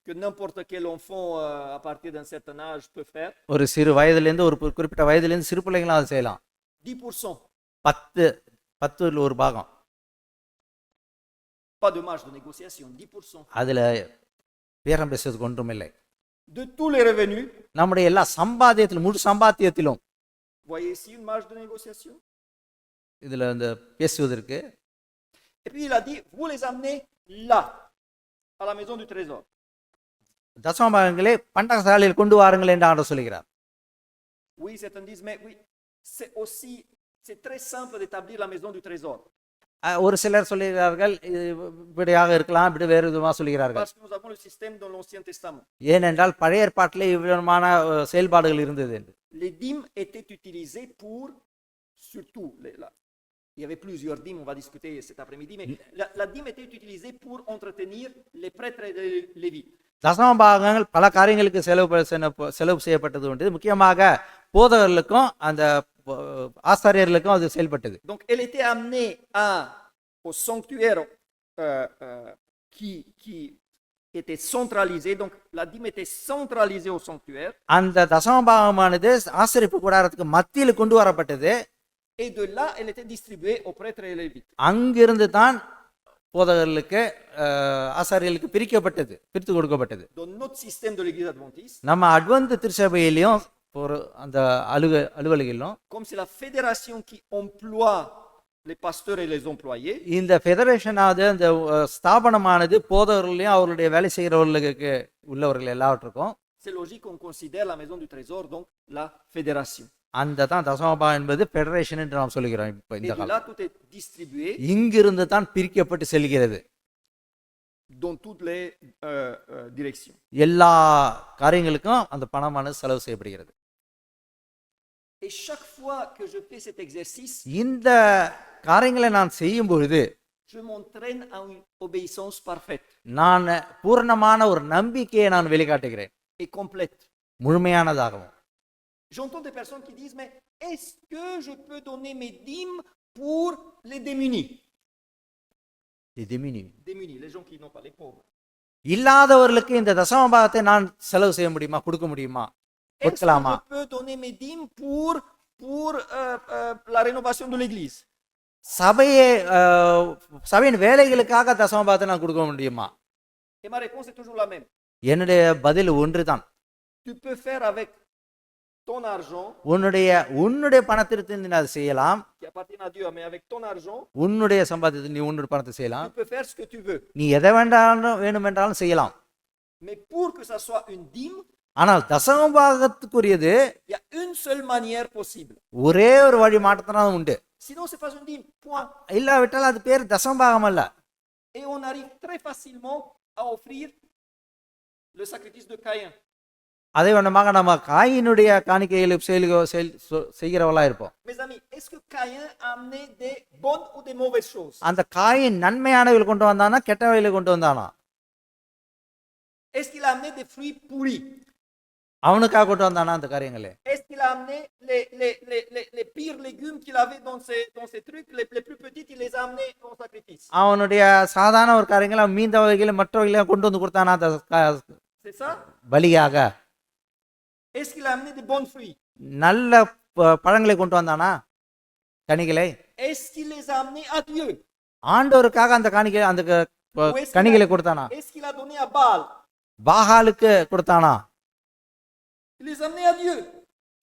Speaker 1: que n'importe quel enfant à partir d'un certain âge peut faire.
Speaker 2: ஒரு சிறு வயதிலிருந்து ஒரு குறிப்பிட்ட வயதிலிருந்து சிறு பிள்ளைங்களும் அதை செய்யலாம்.
Speaker 1: 10%.
Speaker 2: 10 ஒரு பாகம்.
Speaker 1: Pas de marge de négociation, 10%.
Speaker 2: அதுல பேரம் பேசுவதற்கு ஒன்றும் இல்லை.
Speaker 1: De tous les revenus,
Speaker 2: நம்முடைய எல்லா சம்பாத்தியத்திலும் முழு சம்பாத்தியத்திலும்
Speaker 1: voyez ici une marge de négociation.
Speaker 2: இதுல பேசுவதற்கு.
Speaker 1: Et puis il a dit, vous les amenez là, à la maison du trésor.
Speaker 2: தசமபாகங்களே பண்டகசாலையில் கொண்டு வாருங்கள் என்று ஆண்டவர் சொல்கிறார்.
Speaker 1: Oui, certains disent, mais oui, c'est très simple d'établir la maison du trésor.
Speaker 2: ஒரு சிலர் சொல்கிறார்கள் இது இப்படியாக இருக்கலாம், இப்படி வேறு விதமாக சொல்கிறார்கள்.
Speaker 1: Parce que nous avons le système dans l'Ancien Testament.
Speaker 2: ஏனென்றால் பழைய ஏற்பாட்டிலே இவ்விதமான செயல்பாடுகள் இருந்தது.
Speaker 1: Les dîmes étaient utilisées pour, surtout, il y avait plusieurs dîmes, on va discuter cet après-midi, mais la dîme était utilisée pour entretenir les prêtres et les lévites.
Speaker 2: தசமபாகங்கள் பல காரியங்களுக்கு செலவு செய்யப்பட்டது உண்டு. முக்கியமாக போதகர்களுக்கும் அந்த ஆசாரியர்களுக்கும் அது செயல்பட்டது.
Speaker 1: Donc elle était amenée au sanctuaire qui était centralisé. Donc la dîme était centralisée au sanctuaire.
Speaker 2: அந்த தசமபாகமானது ஆசரிப்பு கூடாரத்துக்கு மத்தியில் கொண்டு வரப்பட்டது.
Speaker 1: Et de là elle était distribuée aux prêtres et les lévites.
Speaker 2: அங்கிருந்து தான் போதகர்களுக்கு ஆசாரியர்களுக்கு பிரித்து கொடுக்கப்பட்டது.
Speaker 1: Dans notre système de l'église adventiste,
Speaker 2: நம்ம அட்வென்ட் திருச்சபையிலும் ஒரு அந்த அலுவலகிலும்,
Speaker 1: comme c'est la fédération qui emploie les pasteurs et les employés,
Speaker 2: இந்த ஃபெடரேஷனாவது அந்த ஸ்தாபனமானது போதகர்களையும் அவருடைய வேலை செய்கிறவர்களுக்கு உள்ளவர்கள் எல்லாவற்றுக்கும்,
Speaker 1: c'est logique qu'on considère la maison du trésor donc la fédération.
Speaker 2: அந்த தான் தசமபாகம் என்பது ஃபெடரேஷன் என்று நாம் சொல்கிறோம். இப்போ
Speaker 1: Et
Speaker 2: இந்த
Speaker 1: de
Speaker 2: காலம்
Speaker 1: là tout est distribué
Speaker 2: இங்கிருந்து தான் பிரிக்கப்பட்டு செல்கிறது
Speaker 1: dans toutes les directions.
Speaker 2: எல்லா காரியங்களுக்கும் அந்த பணமானது செலவு செய்யப்படுகிறது.
Speaker 1: Et chaque fois que je fais cet exercice,
Speaker 2: இந்த காரியங்களை நான் செய்யும் பொழுது
Speaker 1: je m'entraîne à une obéissance parfaite
Speaker 2: நான் பூரணமான ஒரு நம்பிக்கையை நான் வெளிக்காட்டுகிறேன்,
Speaker 1: et complète.
Speaker 2: முழுமையானதாகவும்.
Speaker 1: J'entends des personnes qui disent, mais est-ce que je peux donner mes dîmes pour les démunis? démunis, les gens qui n'ont pas, les pauvres.
Speaker 2: இல்லாதவர்களுக்கு இந்த தசமபாகத்தை நான் செலவு செய்ய முடியுமா, கொடுக்க முடியுமா,
Speaker 1: Est-ce que
Speaker 2: கொடுக்கலாமா?
Speaker 1: je peux donner mes dîmes pour la rénovation de l'église?
Speaker 2: சபையை சபையின் வேலைகளுக்காக தசமபாகத்தை நான் கொடுக்க முடியுமா?
Speaker 1: Et ma réponse est toujours la même.
Speaker 2: என்னுடைய பதில் ஒன்றுதான்.
Speaker 1: Tu peux faire avec ton argent,
Speaker 2: உன்னுடைய பணத்திற்கு நீ அதை செய்யலாம்.
Speaker 1: qui appartient à Dieu, mais avec ton argent,
Speaker 2: உன்னுடைய சம்பாத்தியத்தை நீ உன்னுடைய பணத்தை செய்யலாம்.
Speaker 1: tu peux faire ce que tu veux.
Speaker 2: நீ எதை வேண்டுமென்றாலும் செய்யலாம்.
Speaker 1: Mais pour que ça soit une dîme,
Speaker 2: ஆனால் தசமபாகத்துக்குரியது
Speaker 1: il y a une seule manière possible.
Speaker 2: ஒரே ஒரு வழி மாற்றத்தினாலும் உண்டு.
Speaker 1: Sinon, c'est pas une dîme. Point.
Speaker 2: இல்லாவிட்டால் அது பேர் தசமபாகம் அல்ல.
Speaker 1: Et on arrive très facilement à offrir le sacrifice de Caïn.
Speaker 2: அதே வண்ணமாக நம்ம காயினுடைய காணிக்கைகளை செய்கிறவளா இருப்போம்.
Speaker 1: Mes amis, est-ce que Caïn a amené des bonnes ou des mauvaises choses?
Speaker 2: அந்த காயின் நன்மையானவைகள் கொண்டு வந்தானா, கெட்டவைகளை கொண்டு வந்தானா?
Speaker 1: Est-ce qu'il a amené des fruits pourris?
Speaker 2: அவனுக்காக கொண்டு வந்தானா அந்த காரியங்களே?
Speaker 1: Est-ce qu'il a amené les pires légumes qu'il avait dans ses trucs, les plus petites, il les a amenés en sacrifice?
Speaker 2: அவனுடைய சாதாரண ஒரு காரியங்களை மீந்தவைகளை மற்றவைகளை கொண்டு வந்து கொடுத்தானா அந்த
Speaker 1: C'est ça?
Speaker 2: பலியாக?
Speaker 1: Est-ce qu'il a amené des bons fruits?
Speaker 2: நல்ல பழங்களை கொண்டு வந்தானா, கனிகளை?
Speaker 1: Est-ce qu'il les a amenés à Dieu?
Speaker 2: ஆண்டவருக்காக அந்த காணிக்கை அந்த கனிகளை கொடுத்தானா?
Speaker 1: Est-ce qu'il a donné à Baal?
Speaker 2: பாகாலுக்கு கொடுத்தானா?
Speaker 1: Il les a amenés à Dieu.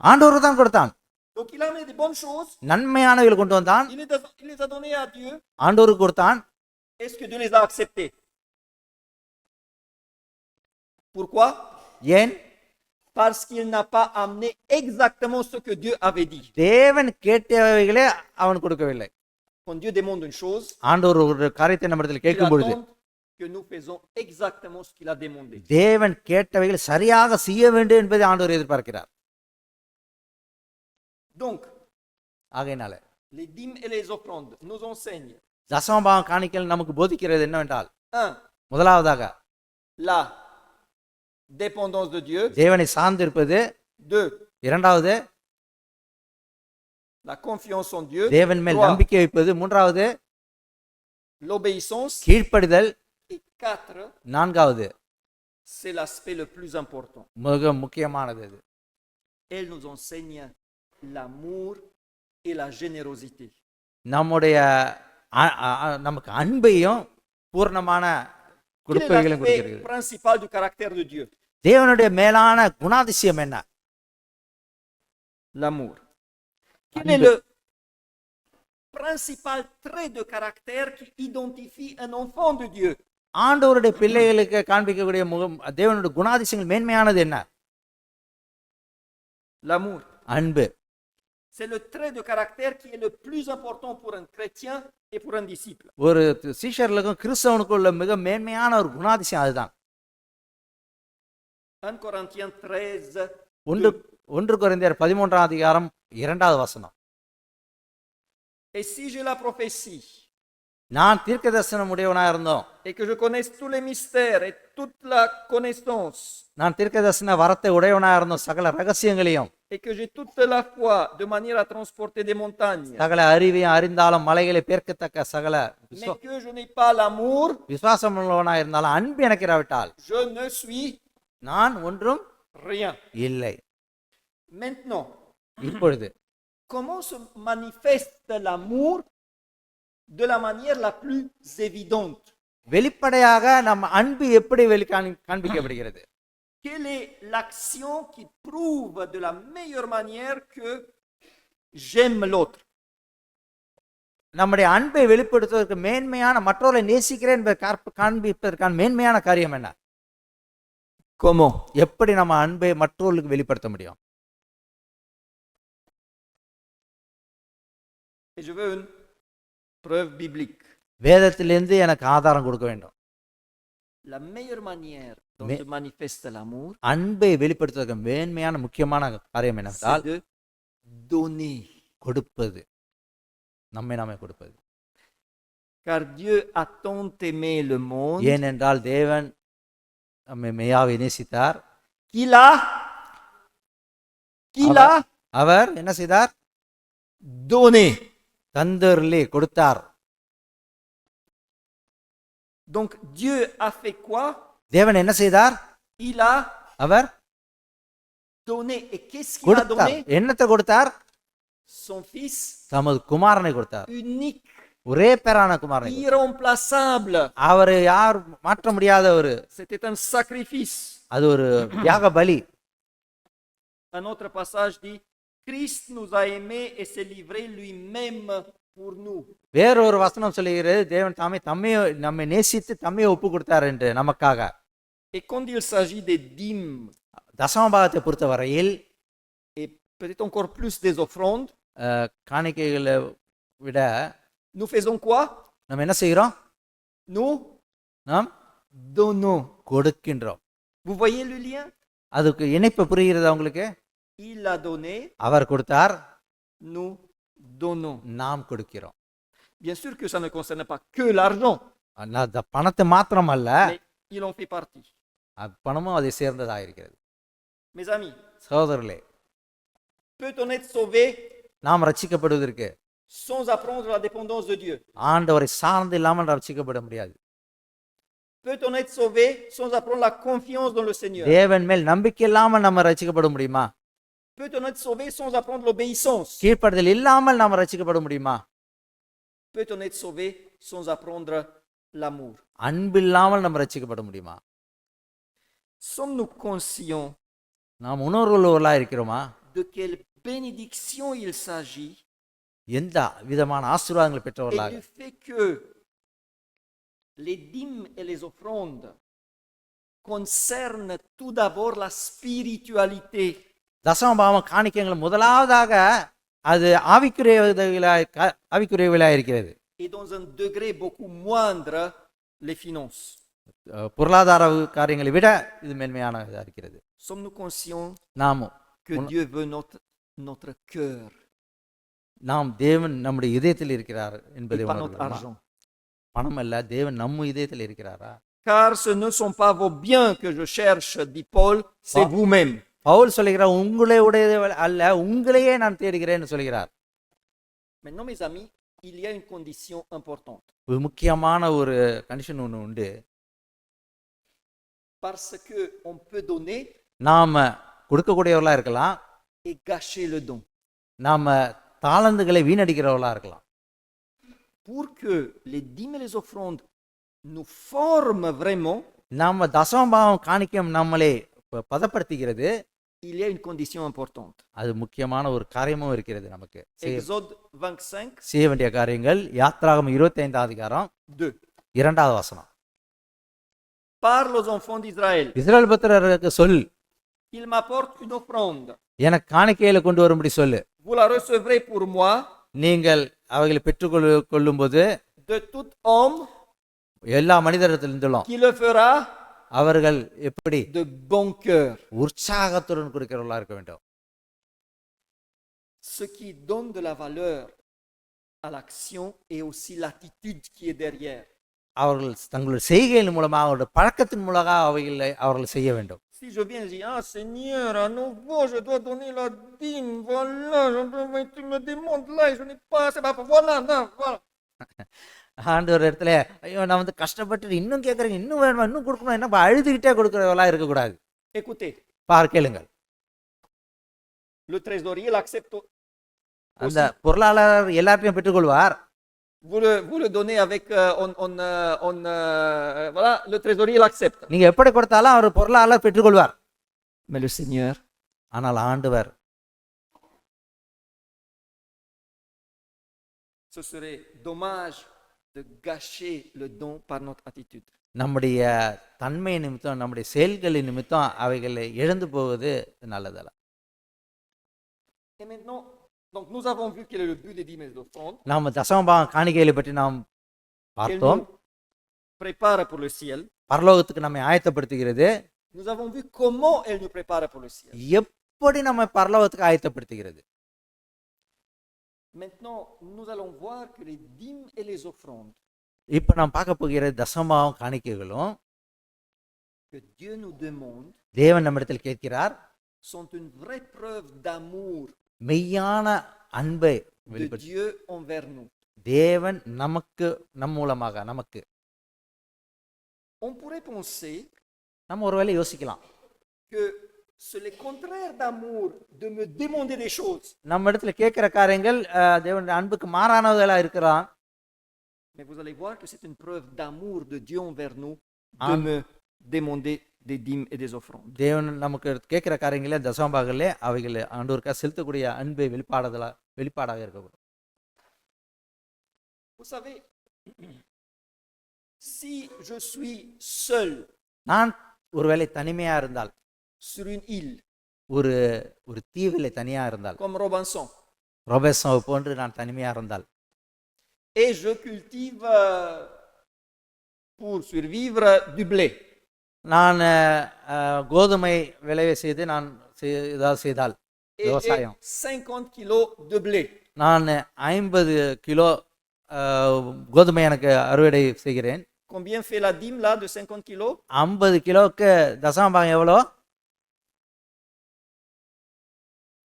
Speaker 2: ஆண்டவருக்கு தான் கொடுத்தான்.
Speaker 1: Donc il a amené des bonnes choses.
Speaker 2: நன்மையானவைகள் கொண்டு வந்தான்,
Speaker 1: Il les a donnés à Dieu.
Speaker 2: ஆண்டவருக்கு கொடுத்தான்.
Speaker 1: Est-ce que Dieu les a acceptés? Pourquoi?
Speaker 2: ஏன்?
Speaker 1: Parce qu'il n'a pas amené exactement ce que Dieu avait dit.
Speaker 2: தேவன் கேட்டவைகளே அவன் கொடுக்கவில்லை.
Speaker 1: Quand Dieu demande une chose,
Speaker 2: ஆண்டவர் ஒரு காரியத்தை நம்மிடத்தில்
Speaker 1: il
Speaker 2: கேட்கும் பொழுது
Speaker 1: attend que nous faisons exactement ce qu'il a demandé.
Speaker 2: தேவன் கேட்டவைகள் சரியாக செய்ய வேண்டும் என்பதை ஆண்டவர் எதிர்பார்க்கிறார்.
Speaker 1: Donc,
Speaker 2: ஆகையினால
Speaker 1: les dîmes et les offrandes nous enseignent
Speaker 2: தசமபாகம் காணிக்கைகள் நமக்கு போதிக்கிறது என்னவென்றால்,
Speaker 1: 1.
Speaker 2: முதலாவதாக
Speaker 1: La dépendance de Dieu.
Speaker 2: தேவனை சார்ந்திருப்பது.
Speaker 1: 2.
Speaker 2: இரண்டாவது
Speaker 1: La confiance en Dieu.
Speaker 2: தேவன் மேல்
Speaker 1: 3.
Speaker 2: நம்பிக்கை வைப்பது. மூன்றாவது
Speaker 1: L'obéissance.
Speaker 2: கீழ்ப்படிதல்.
Speaker 1: Et 4.
Speaker 2: நான்காவது
Speaker 1: C'est l'aspect le plus important.
Speaker 2: மிக முக்கியமானது இது.
Speaker 1: Elle nous enseigne l'amour et la générosité.
Speaker 2: நம்முடைய நமக்கு அன்பையும் பூர்ணமான
Speaker 1: Quel est
Speaker 2: கொடுப்பைகளும்
Speaker 1: l'aspect
Speaker 2: கொடுக்கிறது.
Speaker 1: principal du caractère de Dieu?
Speaker 2: தேவனுடைய மேலான குணாதிசயம் என்ன?
Speaker 1: L'amour. Quel
Speaker 2: Amour.
Speaker 1: est le principal trait de caractère qui identifie un enfant de Dieu?
Speaker 2: ஆண்டவருடைய பிள்ளைகளுக்கு காண்பிக்கக்கூடிய தேவனுடைய குணாதிசயங்கள் மேன்மையானது என்ன?
Speaker 1: L'amour.
Speaker 2: அன்பு.
Speaker 1: C'est le trait de caractère qui est le plus important pour un chrétien et pour un disciple.
Speaker 2: ஒரு சீஷர்களுக்கும் கிறிஸ்தவனுக்கும் உள்ள மிக மேன்மையான ஒரு குணாதிசயம் அதுதான்.
Speaker 1: 1 Corinthiens 13.
Speaker 2: 1 கொரிந்தியர் 13ஆம் அதிகாரம் 2வது வசனம்.
Speaker 1: Et si j'ai la prophétie,
Speaker 2: நான் தீர்க்கதரிசனம் உடையவனாக இருந்தோம்,
Speaker 1: et que je connaisse tous les mystères et toute la connaissance,
Speaker 2: நான் தீர்க்கதரிசன வரத்தை உடையவனாக இருந்தோம், சகல ரகசியங்களையும்,
Speaker 1: et que j'ai toute la foi de manière à transporter des montagnes,
Speaker 2: சகல அறிவையும் அறிந்தாலும் மலைகளை பேர்க்கத்தக்க சகல
Speaker 1: mais que je n'ai pas l'amour,
Speaker 2: விசுவாசம் உள்ளவனாக இருந்தாலும் அன்பு எனக்கு இராவிட்டால்
Speaker 1: je ne suis
Speaker 2: நான் ஒன்றும்
Speaker 1: rien.
Speaker 2: இல்லை.
Speaker 1: Maintenant,
Speaker 2: இப்பொழுது
Speaker 1: comment se manifeste l'amour de la manière la plus évidente?
Speaker 2: வெளிப்படையாக நம்ம அன்பு எப்படி காண்பிக்கப்படுகிறது?
Speaker 1: Quelle est l'action qui prouve de la meilleure manière que j'aime l'autre?
Speaker 2: நம்முடைய அன்பை வெளிப்படுத்துவதற்கு மேன்மையான மற்றவர்களை நேசிக்கிறேன் என்பதை காண்பிப்பதற்கான மேன்மையான காரியம் என்ன?
Speaker 1: Comment?
Speaker 2: எப்படி நம்ம அன்பை மற்றவர்களுக்கு வெளிப்படுத்த முடியும்?
Speaker 1: Et je veux une preuve biblique.
Speaker 2: வேதத்திலிருந்து எனக்கு ஆதாரம் கொடுக்க வேண்டும்.
Speaker 1: La meilleure manière dont se manifeste l'amour,
Speaker 2: அன்பை வெளிப்படுத்துவதற்கு மேன்மையான முக்கியமான காரியம் என்னவென்றால்,
Speaker 1: c'est de donner.
Speaker 2: கொடுப்பது, நம்மை நாமே கொடுப்பது.
Speaker 1: Car Dieu a tant aimé le monde
Speaker 2: ஏனென்றால் தேவன் நம்மை மெய்யாவை நேசித்தார்.
Speaker 1: qu'il a
Speaker 2: அவர் என்ன செய்தார்?
Speaker 1: donné.
Speaker 2: தந்தருளே கொடுத்தார்.
Speaker 1: Donc Dieu a fait quoi?
Speaker 2: தேவன் என்ன செய்தார்?
Speaker 1: Il a
Speaker 2: our
Speaker 1: donné. Et qu'est-ce qu'il a
Speaker 2: கொடுத்தார்.
Speaker 1: donné?
Speaker 2: என்னத்தை கொடுத்தார்?
Speaker 1: Son fils
Speaker 2: தமது குமாரனை கொடுத்தார்.
Speaker 1: unique,
Speaker 2: ஒரே பேரான குமாரனை கொடுத்தார்.
Speaker 1: irremplaçable.
Speaker 2: அவரை யார் மாற்ற முடியாதவர்.
Speaker 1: C'était un sacrifice.
Speaker 2: அது ஒரு தியாக பலி.
Speaker 1: Un autre passage dit, Christ nous a aimés et s'est livré lui-même pour nous.
Speaker 2: வேறொரு வசனம் சொல்லுகிறது, தேவன் தாமே நம்மை நேசித்து தம்மையை ஒப்பு கொடுத்தார் என்று நமக்காக.
Speaker 1: Et quand il s'agit des dîmes,
Speaker 2: தசமபாகத்தை பொறுத்தவரையில்
Speaker 1: et peut-être encore plus des offrandes,
Speaker 2: காணிக்கைகளை விட
Speaker 1: nous faisons quoi?
Speaker 2: நம்ம என்ன செய்கிறோம்?
Speaker 1: Nous
Speaker 2: நாம்
Speaker 1: donnons.
Speaker 2: கொடுக்கின்றோம்.
Speaker 1: Vous voyez le lien?
Speaker 2: அதுக்கு இணைப்பு புரிகிறதா உங்களுக்கு?
Speaker 1: Il a donné,
Speaker 2: அவர் கொடுத்தார்,
Speaker 1: nous donnons.
Speaker 2: நாம் கொடுக்கிறோம்.
Speaker 1: Bien sûr que ça ne concerne pas que l'argent,
Speaker 2: அந்த பணத்தை மாத்திரம் அல்ல,
Speaker 1: mais il en fait partie.
Speaker 2: பணமும் அதை சேர்ந்ததாக இருக்கிறது.
Speaker 1: Mes amis,
Speaker 2: சகோதரர்களே,
Speaker 1: peut-on être sauvé
Speaker 2: நாம் ரட்சிக்கப்படுவதற்கு
Speaker 1: sans apprendre la dépendance de Dieu?
Speaker 2: ஆண்டவரை சார்ந்து இல்லாமல் ரட்சிக்கப்பட முடியாது.
Speaker 1: Peut-on être sauvé sans apprendre la confiance dans le Seigneur?
Speaker 2: தேவன் மேல் நம்பிக்கை இல்லாமல் நம்ம ரட்சிக்கப்பட முடியுமா?
Speaker 1: Peut-on être sauvé sans apprendre l'obéissance?
Speaker 2: கீழ்ப்படுதல் இல்லாமல் நாம் ரட்சிக்கப்பட முடியுமா?
Speaker 1: Peut-on être sauvé sans apprendre l'amour?
Speaker 2: அன்பு இல்லாமல் நம்ம ரட்சிக்கப்பட முடியுமா?
Speaker 1: Sommes-nous conscients
Speaker 2: நாம் உணர்வுள்ளவர்களா இருக்கிறோமா?
Speaker 1: de quelle bénédiction il s'agit
Speaker 2: எந்த விதமான ஆசீர்வாதங்களை
Speaker 1: et
Speaker 2: பெற்றவர்களாக?
Speaker 1: du fait que les dîmes et les offrandes concernent tout d'abord la spiritualité.
Speaker 2: தசமபாகம் காணிக்கைகள் முதலாவதாக அது ஆவிக்குரியவிலாக இருக்கிறது.
Speaker 1: Et dans un degré beaucoup moindre, les finances.
Speaker 2: பொருளாதார காரியங்களை விட இது மேன்மையானதாக இருக்கிறது.
Speaker 1: Sommes-nous conscients
Speaker 2: நாமும்
Speaker 1: que Dieu veut notre cœur
Speaker 2: நாம் தேவன் நம்முடைய இதயத்தில் இருக்கிறார் என்பதை
Speaker 1: et pas notre
Speaker 2: உணர்கிறோமா?
Speaker 1: argent?
Speaker 2: பணம் அல்ல, தேவன் நம்ம இதயத்தில் இருக்கிறாரா?
Speaker 1: Car ce ne sont pas vos biens que je cherche, dit Paul, c'est vous-même.
Speaker 2: Pavul சொல்லுகிறார், உங்களே உடையது அல்ல, உங்களையே நான் தேடுகிறேன்னு சொல்கிறார்.
Speaker 1: Maintenant, mes amis, il y a une condition importante.
Speaker 2: ஒரு முக்கியமான ஒரு கண்டிஷன் ஒன்று உண்டு.
Speaker 1: Parce que on peut donner
Speaker 2: நாம கொடுக்கக்கூடியவர்களா இருக்கலாம்,
Speaker 1: et gâcher le don.
Speaker 2: நாம தாளந்துகளை வீணடிக்கிறவர்களா இருக்கலாம்.
Speaker 1: Pour que les dîmes et les offrandes nous forment vraiment,
Speaker 2: நாம தசமபாகம் காணிக்கம் நம்மளை பதப்படுத்துகிறது.
Speaker 1: il y a une condition importante.
Speaker 2: அது முக்கியமான ஒரு காரியமும் இருக்கிறது. நமக்கு
Speaker 1: Exode 25,
Speaker 2: செய்ய வேண்டிய காரியங்கள் யாத்ராகமம் 25 அதிகாரம்
Speaker 1: 2.
Speaker 2: 2வது வசனம்.
Speaker 1: Parle aux enfants d'Israël.
Speaker 2: இஸ்ரவேல் புத்திரருக்கு சொல்,
Speaker 1: Ils m'apportent une offrande.
Speaker 2: எனக்கு காணிக்கையில கொண்டு வரும்படி சொல்லு.
Speaker 1: Vous la recevrez pour moi
Speaker 2: நீங்கள் அவைகளை பெற்றுக்கொள்ளும்போது
Speaker 1: de tout homme
Speaker 2: எல்லா மனிதரிடத்திலும்
Speaker 1: qui le fera
Speaker 2: அவர்கள் எப்படி
Speaker 1: de bon cœur.
Speaker 2: உற்சாகத்துடன் கொடுக்கிறவர்களா இருக்க வேண்டும்.
Speaker 1: Ce qui donne de la valeur à l'action et aussi l'attitude qui est derrière.
Speaker 2: அவர்கள் தங்களுடைய செய்கையின் மூலமாக, அவருடைய பழக்கத்தின் மூலமாக அவைகளை அவர்கள் செய்ய வேண்டும்.
Speaker 1: Si je viens et je dis, ah Seigneur, à nouveau, je dois donner la dîme, voilà, tu me demandes là, et je n'ai pas, c'est pas, voilà, non, voilà.
Speaker 2: ஆண்டவர் இடத்துல, ஐயோ நான் வந்து கஷ்டப்பட்டு இன்னும் கேட்குறேன், இன்னும் வேணுமா, இன்னும் கொடுக்கணும், என்ன அழுதுகிட்டே கொடுக்குறவெல்லாம் இருக்கக்கூடாது.
Speaker 1: Écoutez,
Speaker 2: கேளுங்கள்.
Speaker 1: le trésorier l'accepte.
Speaker 2: அந்த பொருளாளர் எல்லாத்தையும் பெற்றுக்கொள்வார்.
Speaker 1: Vous le donnez avec, voilà, le trésorier l'accepte.
Speaker 2: நீங்க எப்படி கொடுத்தாலும் அவர் பொருளாளர் பெற்றுக்கொள்வார்.
Speaker 1: Mais le Seigneur,
Speaker 2: ஆனால் ஆண்டவர்,
Speaker 1: ce serait dommage de gâcher le don par notre attitude.
Speaker 2: நம்முடைய தன்மை நிமித்தம், நம்முடைய செயல்களின் நிமித்தம் அவைகளை இழந்து போவது நல்லதல்ல.
Speaker 1: Et maintenant, donc nous avons vu quel est le but des dîmes et des offrandes.
Speaker 2: நாம் தசமபாகம் காணிக்கைகளை பற்றி நாம்
Speaker 1: Elle
Speaker 2: பார்த்தோம்.
Speaker 1: nous prépare pour le ciel.
Speaker 2: பரலோகத்துக்கு நம்மை ஆயத்தப்படுத்துகிறது.
Speaker 1: Nous avons vu comment elle nous prépare pour le ciel.
Speaker 2: எப்படி நம்ம பரலோகத்துக்கு ஆயத்தப்படுத்துகிறது.
Speaker 1: Maintenant, nous allons voir que les dîmes et les offrandes
Speaker 2: இப்ப நாம் பார்க்க போகிற தசமபாகம் காணிக்கைகளும்
Speaker 1: que Dieu nous demande
Speaker 2: தேவன் நம்மிடத்தில் கேட்கிறார்,
Speaker 1: sont une vraie preuve d'amour
Speaker 2: மெய்யான அன்பை
Speaker 1: de
Speaker 2: வெளிப்படுத்த
Speaker 1: Dieu envers nous.
Speaker 2: தேவன் நமக்கு, நம் மூலமாக நமக்கு
Speaker 1: On pourrait penser
Speaker 2: நம்ம ஒருவேளை யோசிக்கலாம்,
Speaker 1: que c'est le contraire d'amour de me demander des choses.
Speaker 2: நம்ம இடத்துல கேட்கிற காரியங்கள் தேவனுடைய அன்புக்கு மாறானவர்களா இருக்கிறான்.
Speaker 1: Mais vous allez voir que c'est une preuve d'amour de Dieu envers nous de me demander des dîmes et des offrandes.
Speaker 2: தேவன் நமக்கு கேட்கிற காரியங்களே தசமபாகங்களே அவைகளை ஆண்டவருக்காக செலுத்தக்கூடிய அன்பை வெளிப்பாடாக இருக்கக்கூடும்.
Speaker 1: Vous savez, si je suis seul
Speaker 2: நான் ஒருவேளை தனிமையா இருந்தால்,
Speaker 1: sur une île
Speaker 2: ஒரு ஒரு தீவிலே தனியா இருந்தால்,
Speaker 1: comme Robinson
Speaker 2: ரொபேசன் போன்று நான் தனிமையா இருந்தால்,
Speaker 1: et je cultive pour survivre du blé,
Speaker 2: நான் கோதுமை விளைய செய்து நான் ஏதாவது செய்தால்
Speaker 1: et
Speaker 2: விவசாயம்,
Speaker 1: 50 kilos de blé,
Speaker 2: நான் 50 கிலோ கோதுமை எனக்கு அறுவடை செய்கிறேன்.
Speaker 1: combien fait la dîme là de 50 kilos?
Speaker 2: 50 கிலோவுக்கு தசமபாகம் எவ்வளோ?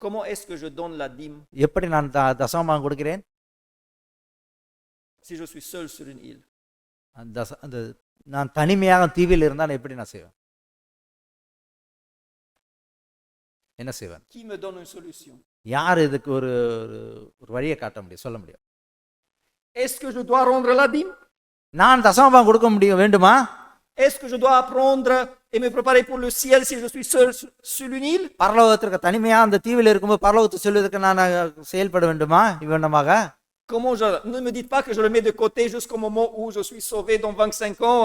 Speaker 1: Comment est-ce que je donne la dîme
Speaker 2: எப்படி நான் தசமபாகம் கொடுக்கிறேன்?
Speaker 1: si je suis seul sur une île?
Speaker 2: அந்த நான் தனிமையாக தீவில் இருந்தால் எப்படி நான் செய்வேன்? என்ன செய்வேன்?
Speaker 1: Qui me donne une solution?
Speaker 2: யார் இதுக்கு ஒரு ஒரு வழியை காட்ட முடியும், சொல்ல முடியும்?
Speaker 1: Est-ce que je dois rendre la dîme?
Speaker 2: நான் தசமபாகம் கொடுக்க வேண்டுமா?
Speaker 1: Est-ce que je dois apprendre et me préparer pour le ciel si je suis seul sur une île?
Speaker 2: பரலோகத்திற்கு தனிமையா அந்த தீவில் இருக்கும்போது பரலோகத்துக்கு செல்வதற்கு நான் செயல்பட வேண்டுமா இவ்வண்ணமாக?
Speaker 1: Comment ne me dites pas que je le mets de côté jusqu'au moment où je suis sauvé dans 25 ans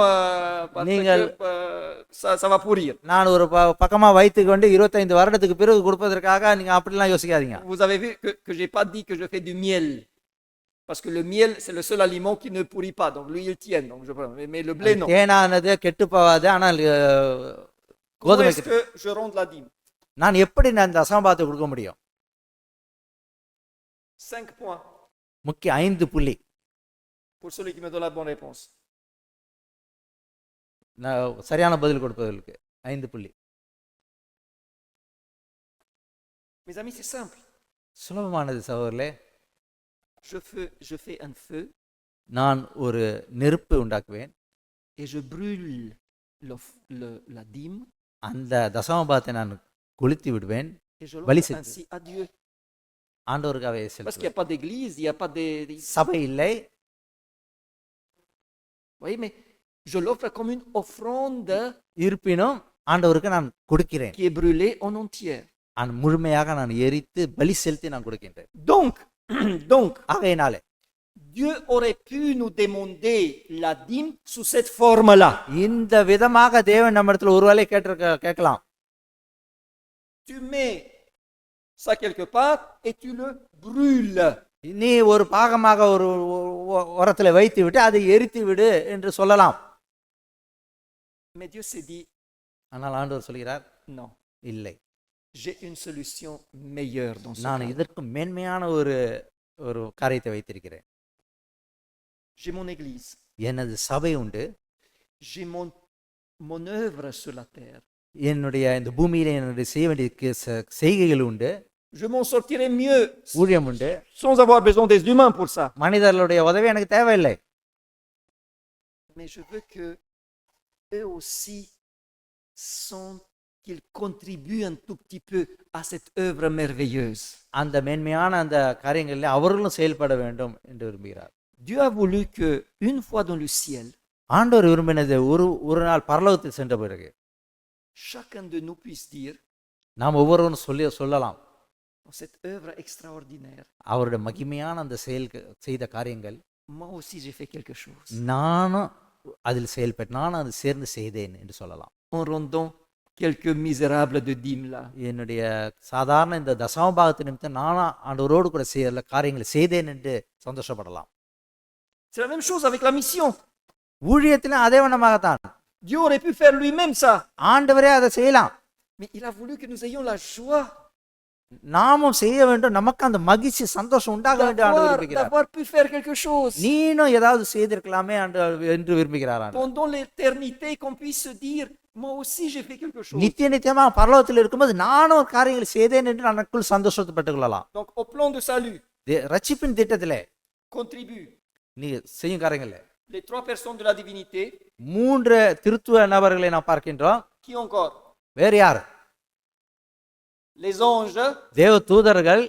Speaker 1: parce que ça va pourrir.
Speaker 2: நான் ஒரு பக்கமா வைத்து கொண்டு 25 வருடத்துக்கு பிறகு கொடுப்பதற்காக நீங்க அப்படிலாம் யோசிக்காதீங்க.
Speaker 1: Vous avez vu que j'ai pas dit que je fais du miel. Parce que le miel, c'est le seul aliment qui ne pourrit pas. Donc lui, il tient. Donc mais le blé, non.
Speaker 2: தேனானது கெட்டு போகாது, ஆனால்
Speaker 1: Comment
Speaker 2: கோதுமை
Speaker 1: est-ce que je rende la dîme?
Speaker 2: நான் எப்படி நான் தசமபாகத்தை கொடுக்க முடியும்?
Speaker 1: 5 points
Speaker 2: முக்கிய 5 புள்ளி.
Speaker 1: pour celui qui me donne la bonne réponse.
Speaker 2: நான் சரியான பதில் கொடுப்பதற்கு 5 புள்ளி.
Speaker 1: Mes amis, c'est simple.
Speaker 2: சுலபமானது சகோதரர்களே.
Speaker 1: Je fais un feu
Speaker 2: நான் ஒரு நெருப்பு உண்டாக்குவேன்,
Speaker 1: et je brûle la dîme
Speaker 2: அந்த தசமபாகத்தை நான் கொளுத்தி விடுவேன்,
Speaker 1: et je
Speaker 2: Bali
Speaker 1: l'offre
Speaker 2: c'est-
Speaker 1: ainsi à Dieu.
Speaker 2: ஆண்டவருக்காகவே
Speaker 1: Parce qu'il n'y
Speaker 2: செலுத்துவேன்.
Speaker 1: a pas d'église, il n'y a pas de...
Speaker 2: சபை இல்லை,
Speaker 1: Vous voyez, mais je l'offre comme une offrande
Speaker 2: இருப்பினும் ஆண்டவருக்கு நான் கொடுக்கிறேன்.
Speaker 1: qui est brûlée en entière.
Speaker 2: முழுமையாக நான் எரித்து பலி செலுத்தி நான் கொடுக்கின்றேன்.
Speaker 1: Donc,
Speaker 2: ஆகையினாலே
Speaker 1: Dieu aurait pu nous demander la dîme sous cette forme-là.
Speaker 2: இந்த விதமாக தேவன் நம்மிடத்தில் ஒருவேளை கேட்கலாம்.
Speaker 1: Tu mets ça quelque part et tu le brûles.
Speaker 2: நீ ஒரு பாகமாக ஒரு உரத்தில் வைத்து விட்டு அதை எரித்து விடு என்று சொல்லலாம்.
Speaker 1: Mais Dieu s'est dit,
Speaker 2: ஆனால் ஆண்டவர் சொல்கிறார்,
Speaker 1: non,
Speaker 2: இல்லை,
Speaker 1: j'ai une solution meilleure dans ce
Speaker 2: நான்
Speaker 1: cas.
Speaker 2: இதற்கு மேன்மையான ஒரு காரியத்தை வைத்திருக்கிறேன்.
Speaker 1: J'ai mon église,
Speaker 2: எனது சபை உண்டு,
Speaker 1: j'ai mon œuvre sur la terre.
Speaker 2: என்னுடைய இந்த பூமியில என்னுடைய செய்ய வேண்டிய செய்கைகள் உண்டு,
Speaker 1: Je m'en sortirai mieux
Speaker 2: ஊழியம் உண்டு.
Speaker 1: sans avoir besoin des humains pour ça.
Speaker 2: மனிதர்களுடைய உதவி எனக்கு தேவையில்லை.
Speaker 1: Mais je veux que eux aussi sentent qu'ils contribuent un tout petit peu à cette œuvre merveilleuse.
Speaker 2: அந்த மேன்மையான அந்த காரியங்களில் அவர்களும் செயல்பட வேண்டும் என்று விரும்புகிறார்.
Speaker 1: Dieu a voulu que une fois dans le ciel,
Speaker 2: ஆண்டவர் விரும்பினது ஒரு நாள் பரலோகத்தில் சென்ற பிறகு
Speaker 1: chacun de nous puisse dire,
Speaker 2: நாம் ஒவ்வொருவரும் சொல்லலாம்,
Speaker 1: dans cette œuvre extraordinaire,
Speaker 2: அவருடைய மகிமையான அந்த செய்த காரியங்கள்
Speaker 1: moi aussi j'ai fait quelque chose.
Speaker 2: நானும் அதில் செயல்பட்டு நானும் அது சேர்ந்து செய்தேன் என்று சொல்லலாம்.
Speaker 1: En rendant quelques misérables de dîmes là.
Speaker 2: என்னுடைய சாதாரண இந்த தசமபாகத்து நிமித்தம் நானும் ஆண்டவரோடு கூட செய்யல காரியங்களை செய்தேன் என்று சந்தோஷப்படலாம்.
Speaker 1: C'est la même chose avec la mission.
Speaker 2: ஊழியத்திலும் அதே வண்ணமாகத்தான்.
Speaker 1: Dieu aurait pu faire lui-même ça.
Speaker 2: ஆண்டவரே அதை செய்யலாம்.
Speaker 1: Mais il a voulu que nous ayons la joie
Speaker 2: நாமும் செய்ய வேண்டும், நமக்கு அந்த மகிழ்ச்சி சந்தோஷம் உண்டாக வேண்டும் ஆண்டவர் விரும்புகிறார்.
Speaker 1: d'avoir pu faire quelque chose.
Speaker 2: நீனும் ஏதாவது செய்திருக்கலாமே என்று விரும்புகிறார்.
Speaker 1: Pendant l'éternité, qu'on puisse se dire, moi aussi j'ai fait quelque chose.
Speaker 2: நித்தியமா பரலோகத்தில் இருக்கும்போது நானும் ஒரு காரியங்களை செய்தேன் என்று நமக்குள் சந்தோஷப்பட்டுக் கொள்ளலாம்.
Speaker 1: Donc au plan de salut,
Speaker 2: ரட்சிப்பின் திட்டத்திலே
Speaker 1: contribue
Speaker 2: நீ செய்யும் காரியங்கள
Speaker 1: les 3 personnes de la divinité,
Speaker 2: மூன்று திருத்துவ நபர்களை நாம் பார்க்கின்றோம்.
Speaker 1: Qui encore?
Speaker 2: வேறு யார்?
Speaker 1: Les anges
Speaker 2: தேவ தூதர்கள்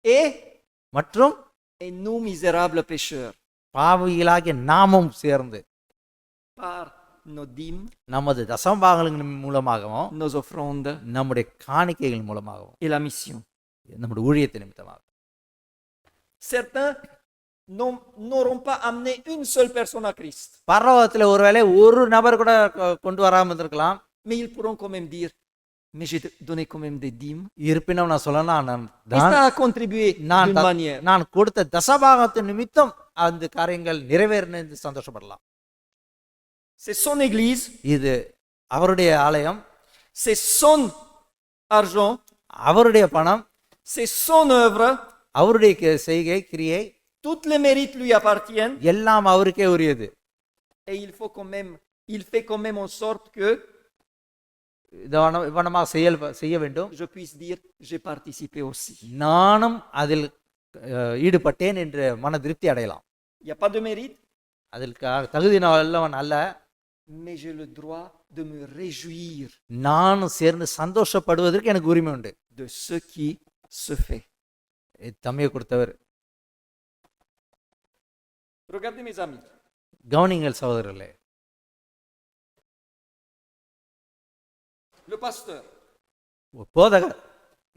Speaker 1: et
Speaker 2: மற்றும்
Speaker 1: nous, misérables pécheurs.
Speaker 2: பாவிகளாகிய நாமும் சேர்ந்து
Speaker 1: Par nos dîmes,
Speaker 2: நமது தசமபாகங்களின் மூலமாகவும்
Speaker 1: nos offrandes
Speaker 2: நம்முடைய காணிக்கைகள் மூலமாகவும்
Speaker 1: et la mission.
Speaker 2: நம்முடைய ஊழியத்தை நிமித்தமாக
Speaker 1: Certains n'auront pas amené une seule personne à Christ,
Speaker 2: பரலோகத்துல ஒருவேளை ஒரு நபர் கூட கொண்டு வராம இருந்திருக்கலாம்.
Speaker 1: mais ils pourront quand même dire, mais j'ai donné quand même des dîmes.
Speaker 2: இருப்பினும் நான் சொல்லணும்,
Speaker 1: Et ça a contribué d'une manière.
Speaker 2: நான் கொடுத்த தசபாகத்தின் நிமித்தம் அந்த காரியங்கள் நிறைவேறினு சந்தோஷப்படலாம்.
Speaker 1: C'est son église,
Speaker 2: இது அவருடைய ஆலயம்,
Speaker 1: c'est son argent,
Speaker 2: அவருடைய பணம்,
Speaker 1: c'est son œuvre.
Speaker 2: அவருடைய செய்கை கிரியை
Speaker 1: Tous les mérites lui appartiennent.
Speaker 2: எல்லாம் அவருக்கே உரியது.
Speaker 1: Et il fait quand même en sorte que
Speaker 2: இவனமாக செய்ய வேண்டும்.
Speaker 1: je puisse dire, j'ai participé aussi.
Speaker 2: நானும் அதில் ஈடுபட்டேன் என்று மன திருப்தி அடையலாம்.
Speaker 1: Il n'y a pas de mérite,
Speaker 2: அதில் தகுதி உள்ளவன் அல்ல,
Speaker 1: mais j'ai le droit de me réjouir
Speaker 2: நானும் சேர்ந்து சந்தோஷப்படுவதற்கு எனக்கு உரிமை உண்டு.
Speaker 1: de ce qui se fait.
Speaker 2: தம்மையை கொடுத்தவர்.
Speaker 1: Regardez mes amis.
Speaker 2: கவனிங்கள் சகோதரர்களே,
Speaker 1: Le pasteur,
Speaker 2: போதகர்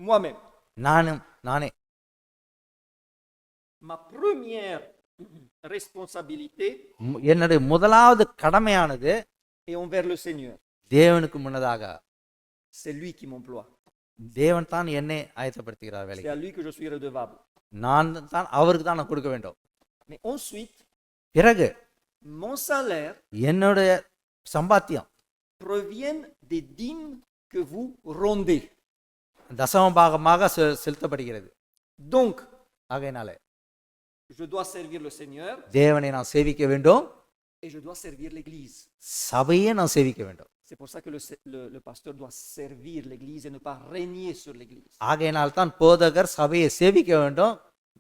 Speaker 1: moi-même,
Speaker 2: நானே
Speaker 1: ma première responsabilité
Speaker 2: என்னுடைய முதலாவது கடமையானது
Speaker 1: est envers le Seigneur.
Speaker 2: தேவனுக்கு முன்னதாக
Speaker 1: C'est lui qui m'emploie.
Speaker 2: தேவன் தான் என்னை ஆயத்தப்படுத்துகிறார்
Speaker 1: C'est
Speaker 2: வேலைக்கு.
Speaker 1: à lui que je suis redevable.
Speaker 2: நான் தான் அவருக்கு தான் நான் கொடுக்க வேண்டும்.
Speaker 1: Mais ensuite,
Speaker 2: பிறகு
Speaker 1: mon salaire
Speaker 2: என்னுடைய சம்பாத்தியம்
Speaker 1: provient des dîmes que vous rendez.
Speaker 2: தசம பாகமாக செலுத்தப்படுகிறது.
Speaker 1: Donc,
Speaker 2: ஆகையினாலே
Speaker 1: je dois servir le Seigneur
Speaker 2: தேவனை நான் சேவிக்க வேண்டும்,
Speaker 1: et je dois servir l'Église.
Speaker 2: சபையை நான் சேவிக்க வேண்டும்.
Speaker 1: C'est pour ça que le pasteur doit servir l'Église et ne pas régner sur l'Église.
Speaker 2: ஆகையினால் தான் போதகர் சபையை சேவிக்க வேண்டும்,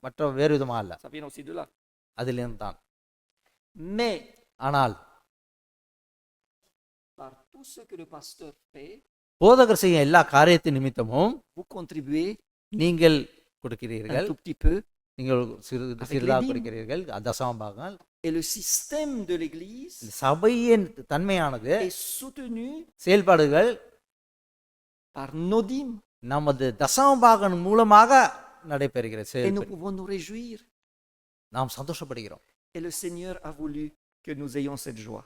Speaker 2: மற்ற வேறு விதமா அல்ல.
Speaker 1: Ça vient aussi de là.
Speaker 2: அதிலிருந்து தான்.
Speaker 1: Mais,
Speaker 2: ஆனால்
Speaker 1: par tout ce que le pasteur fait,
Speaker 2: போதகர் செய்யும் எல்லா காரியத்தின் நிமித்தமும்
Speaker 1: vous contribuez
Speaker 2: நீங்கள்
Speaker 1: un
Speaker 2: கொடுக்கிறீர்கள்,
Speaker 1: tout petit peu.
Speaker 2: நீங்கள் சிறிதாக கொடுக்கிறீர்கள் தசம பாகங்கள்.
Speaker 1: Et le système de l'Église
Speaker 2: சபையின் தன்மையானது,
Speaker 1: est soutenu
Speaker 2: செயல்பாடுகள்
Speaker 1: par nos dîmes.
Speaker 2: நமது தசம பாகன் மூலமாக நடைபெறுகிறது.
Speaker 1: Et nous pouvons nous réjouir.
Speaker 2: நாம் சந்தோஷப்படுகிறோம்.
Speaker 1: Et le Seigneur a voulu que nous ayons cette joie.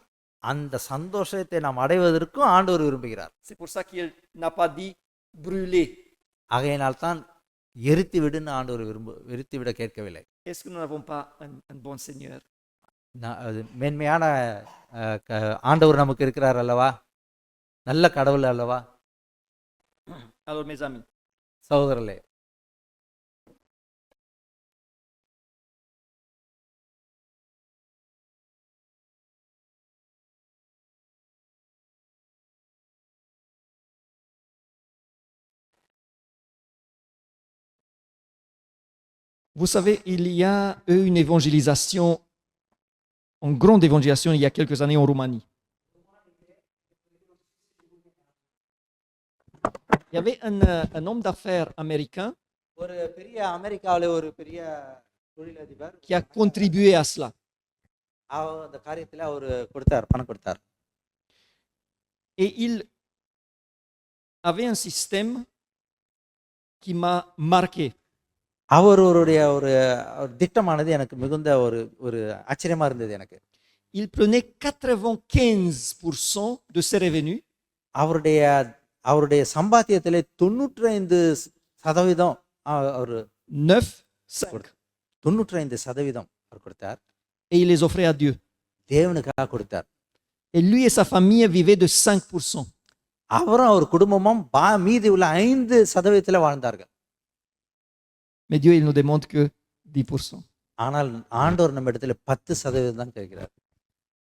Speaker 2: அந்த சந்தோஷத்தை நாம் அடைவதற்கும் ஆண்டவர் விரும்புகிறார்.
Speaker 1: C'est pour ça qu'il n'a pas dit brûler.
Speaker 2: ஆகையினால் தான் எரித்து விடுன்னு ஆண்டவர் எரித்து விட கேட்கவில்லை.
Speaker 1: Est-ce que nous n'avons pas un bon Seigneur?
Speaker 2: அது மேன்மையான ஆண்டவர் நமக்கு இருக்கிறார் அல்லவா, நல்ல கடவுள் அல்லவா.
Speaker 1: Alors mes amis,
Speaker 2: சகோதரர்களே,
Speaker 1: vous savez, il y a eu une évangélisation, une grande évangélisation il y a quelques années en Roumanie. Il y avait un homme d'affaires américain
Speaker 2: ஒரு பெரிய அமெரிக்காவில் ஒரு பெரிய தொழிலதிபர்
Speaker 1: qui a contribué à cela.
Speaker 2: அந்த காரியத்தில் அவர் கொடுத்தார், பணம் கொடுத்தார்.
Speaker 1: Et il avait un système qui m'a marqué.
Speaker 2: அவருடைய ஒரு திட்டமானது எனக்கு மிகுந்த ஒரு ஆச்சரியமா இருந்தது எனக்கு.
Speaker 1: Il prenait 95% de ses revenus.
Speaker 2: அவருடைய சம்பாத்தியத்திலே 95% அவர் 95% அவர் கொடுத்தார்.
Speaker 1: Et il les offrait à Dieu.
Speaker 2: தேவனுக்காக கொடுத்தார்.
Speaker 1: Et lui et sa famille vivaient de 5%.
Speaker 2: அவரும் அவர் குடும்பமும் மீதி உள்ள 5% வாழ்ந்தார்கள்.
Speaker 1: Mais Dieu, il nous demande que 10%.
Speaker 2: ஆனால் ஆண்டவர் நம்ம இடத்துல 10% தான் கேட்கிறார்.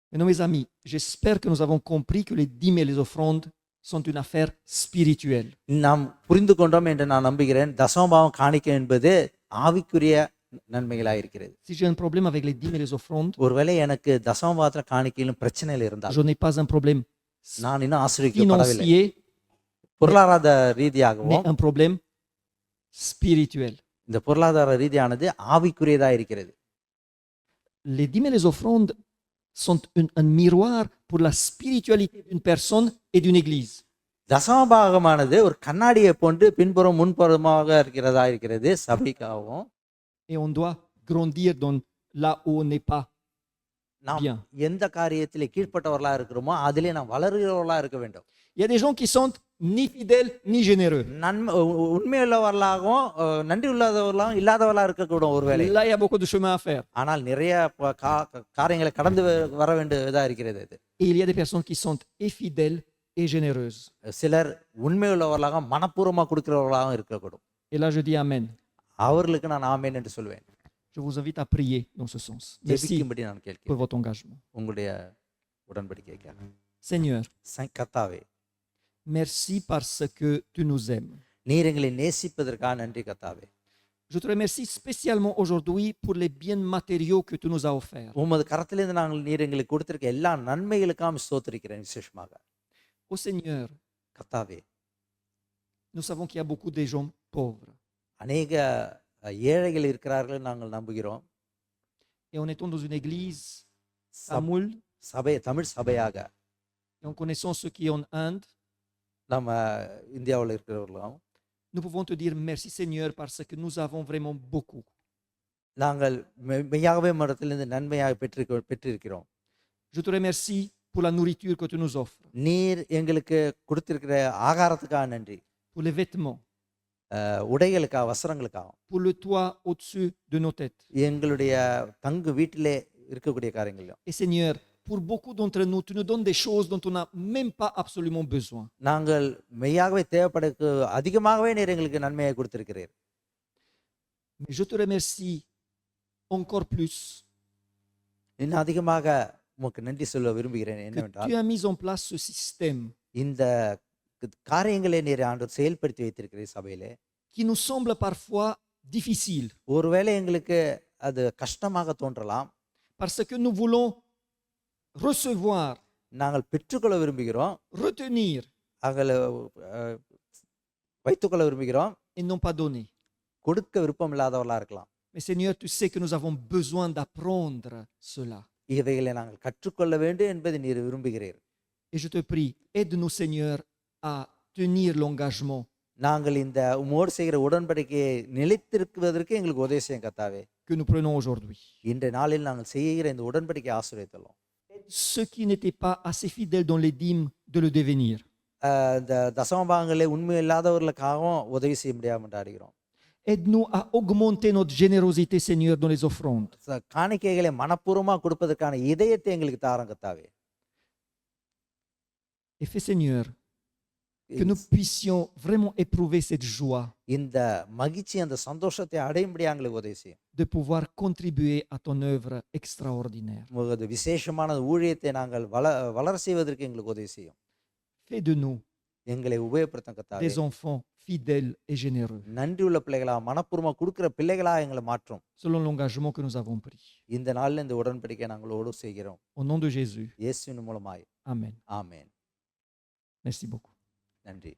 Speaker 1: Mais non, mes amis, j'espère que nous avons compris que les dîmes et les offrandes sont une affaire spirituelle.
Speaker 2: நாம் புரிந்து கொண்டோம் என்று நான் நம்புகிறேன். தசமபாகம் காணிக்கை என்பது ஆவிக்குரிய நன்மைகளாக இருக்கிறது.
Speaker 1: Si j'ai un problème avec les dîmes et les offrandes,
Speaker 2: ஒருவேளை எனக்கு தசமபாத்திர காணிக்கையிலும் பிரச்சனைகள் இருந்தால்
Speaker 1: je n'ai pas un problème
Speaker 2: நான் இன்னும் ஆசீர்வதிக்கப்படவில்லை.
Speaker 1: financier,
Speaker 2: பொருளாதார
Speaker 1: mais
Speaker 2: ரீதியாகவும்
Speaker 1: un problème spirituel.
Speaker 2: இந்த பொருளாதார ரீதியானது ஆவிக்குரியதா இருக்கிறது.
Speaker 1: Les dîmes et les offrandes sont un miroir pour la spiritualité d'une personne et d'une église.
Speaker 2: தசமபாகமானது ஒரு கண்ணாடியை போன்று பின்புறம் முன்புறமாக இருக்கிறது சபைக்காகவும்.
Speaker 1: Et on doit grandir là où on n'est pas
Speaker 2: நாம்
Speaker 1: bien.
Speaker 2: எந்த காரியத்திலே கீழ்ப்பட்டவர்களா இருக்கிறோமோ அதிலே நாம் வளருகிறவர்களா இருக்க வேண்டும்.
Speaker 1: Il y a des gens qui sont ni fidèles ni généreux.
Speaker 2: நன்மை உண்மையுள்ளவர்களாகவும் நன்றி உள்ளவர்களாகவும் இல்லாதவர்களா இருக்கக்கூடும் ஒருவேளை.
Speaker 1: Là, il y a beaucoup de chemin à faire.
Speaker 2: ஆனால் நிறைய காரியங்களை கடந்து வர வேண்டியதா இருக்கிறது இது.
Speaker 1: Et il y a des personnes qui sont infidèles et généreuses.
Speaker 2: சிலர் உண்மையுள்ளவர்களாக மனப்பூர்வமாக கொடுக்கிறவர்களாகவும் இருக்கக்கூடும்.
Speaker 1: Et là, je dis Amen.
Speaker 2: அவர்களுக்கு நான் ஆமென் என்று சொல்வேன்.
Speaker 1: Je vous invite à prier dans ce sens. Merci
Speaker 2: ஜெபிக்கும்படி நான்
Speaker 1: pour
Speaker 2: கேட்கிறேன்
Speaker 1: votre engagement.
Speaker 2: உங்களுடைய உடன்படிக்கைக்காக.
Speaker 1: Seigneur,
Speaker 2: கர்த்தாவே,
Speaker 1: merci parce que tu nous aimes.
Speaker 2: நீர் எங்களை நேசிப்பதற்காக நன்றி கர்த்தாவே.
Speaker 1: Je te remercie spécialement aujourd'hui pour les biens matériaux que tu nous as offerts.
Speaker 2: உமது கரத்திலிருந்து நாங்கள் நீர் எங்களுக்கு கொடுத்திருக்க எல்லா நன்மைகளுக்காக ஸ்தோத்திரிக்கிறேன் விசேஷமாக.
Speaker 1: Ô Seigneur,
Speaker 2: கர்த்தாவே,
Speaker 1: nous savons qu'il y a beaucoup de gens pauvres.
Speaker 2: அநேக ஏழைகள் இருக்கிறார்கள் நாங்கள் நம்புகிறோம்.
Speaker 1: Et en étant dans une église
Speaker 2: சப-
Speaker 1: tamoul,
Speaker 2: சபை தமிழ் சபையாக
Speaker 1: et en connaissant ceux qui en Inde,
Speaker 2: நம்ம இந்தியாவில் இருக்கிறவர்களும்
Speaker 1: nous pouvons te dire merci Seigneur parce que nous avons vraiment beaucoup.
Speaker 2: நாங்கள் மெய்யாகவே மரத்திலிருந்து நன்மையாக பெற்றிருக்கிறோம்.
Speaker 1: Je te remercie pour la nourriture que tu nous offres,
Speaker 2: நீர் எங்களுக்கு கொடுத்திருக்கிற ஆகாரத்துக்காக நன்றி,
Speaker 1: pour les vêtements,
Speaker 2: உடைகளுக்காக வஸ்திரங்களுக்காக,
Speaker 1: pour le toit au-dessus de nos têtes.
Speaker 2: எங்களுடைய தங்கு வீட்டிலே இருக்கக்கூடிய காரியங்களும்.
Speaker 1: Et Seigneur, pour beaucoup d'entre nous, tu nous donnes des choses dont on n'a même pas absolument besoin.
Speaker 2: நாங்கள் மெய்யாகவே தேவைப்படுக்கு அதிகமாகவே நீர் எங்களுக்கு நன்மையை கொடுத்திருக்கிறீர்.
Speaker 1: Mais je te remercie encore plus.
Speaker 2: இன்னும் அதிகமாக உமக்கு நன்றி சொல்ல விரும்புகிறேன்.
Speaker 1: Que
Speaker 2: என்னவென்றால்
Speaker 1: tu as mis en place ce système
Speaker 2: இந்த காரியங்களை நீர் ஆண்டவர் செயல்படுத்தி வைத்திருக்கிறீர் சபையிலே.
Speaker 1: qui nous semble parfois difficile
Speaker 2: ஒருவேளை எங்களுக்கு அது கஷ்டமாக தோன்றலாம்.
Speaker 1: parce que nous voulons recevoir,
Speaker 2: நாங்கள் பெற்றுக்கொள்ள விரும்புகிறோம்,
Speaker 1: retenir
Speaker 2: அவங்களை வைத்துக்கொள்ள விரும்புகிறோம்,
Speaker 1: et non pas donner.
Speaker 2: கொடுக்க விருப்பம் இல்லாதவர்களா இருக்கலாம்.
Speaker 1: Mais Seigneur, tu sais que nous avons besoin d'apprendre cela.
Speaker 2: இவைகளை நாங்கள் கற்றுக்கொள்ள வேண்டும் என்பதை நீர் விரும்புகிறீர்.
Speaker 1: Et je te prie, aide-nous Seigneur à tenir l'engagement
Speaker 2: நாங்கள் இந்த உம்மோடு செய்கிற உடன்படிக்கையை நிலைத்திருக்குவதற்கு எங்களுக்கு உதவி செய்யும் கர்த்தாவே.
Speaker 1: que nous prenons aujourd'hui.
Speaker 2: இன்றைய நாளில் நாங்கள் செய்கிற இந்த உடன்படிக்கை ஆசீர்வதித்தோம்.
Speaker 1: Ceux qui n'étaient pas assez fidèles dans les dîmes de le devenir.
Speaker 2: இந்த தசமபாகங்களே உண்மை இல்லாதவர்களுக்காகவும் உதவி செய்ய முடியாமல் கொண்டாடுகிறோம்.
Speaker 1: Aide-nous à augmenter notre générosité, Seigneur, dans les offrandes.
Speaker 2: காணிக்கைகளை மனப்பூர்வமாக கொடுப்பதற்கான இதயத்தை எங்களுக்கு தாரம் கர்த்தாவே.
Speaker 1: Et fais, Seigneur, que nous puissions vraiment éprouver cette joie
Speaker 2: இந்த மகிழ்ச்சி அந்த சந்தோஷத்தை அடையும்படியாக எங்களுக்கு உதவி செய்யும்.
Speaker 1: de pouvoir contribuer à ton œuvre extraordinaire.
Speaker 2: உமது விசேஷமான ஊழியத்தை நாங்கள் வளர செய்வதற்கு எங்களுக்கு உதவி செய்யும்.
Speaker 1: Fais de nous
Speaker 2: எங்களை உபயோகப்படுத்தும் கர்த்தாவே.
Speaker 1: des enfants fidèles et généreux,
Speaker 2: நன்றி உள்ள பிள்ளைகளா மனப்பூர்வமாக கொடுக்கிற பிள்ளைகளா எங்களை மாற்றும்.
Speaker 1: selon l'engagement que nous avons pris.
Speaker 2: இந்த நாளில் இந்த உடன்படிக்கை நாங்களோடு செய்கிறோம்.
Speaker 1: Au nom de Jésus.
Speaker 2: இயேசுவின் மூலமாய்
Speaker 1: Amen.
Speaker 2: ஆமென்.
Speaker 1: Merci beaucoup.
Speaker 2: நன்றி.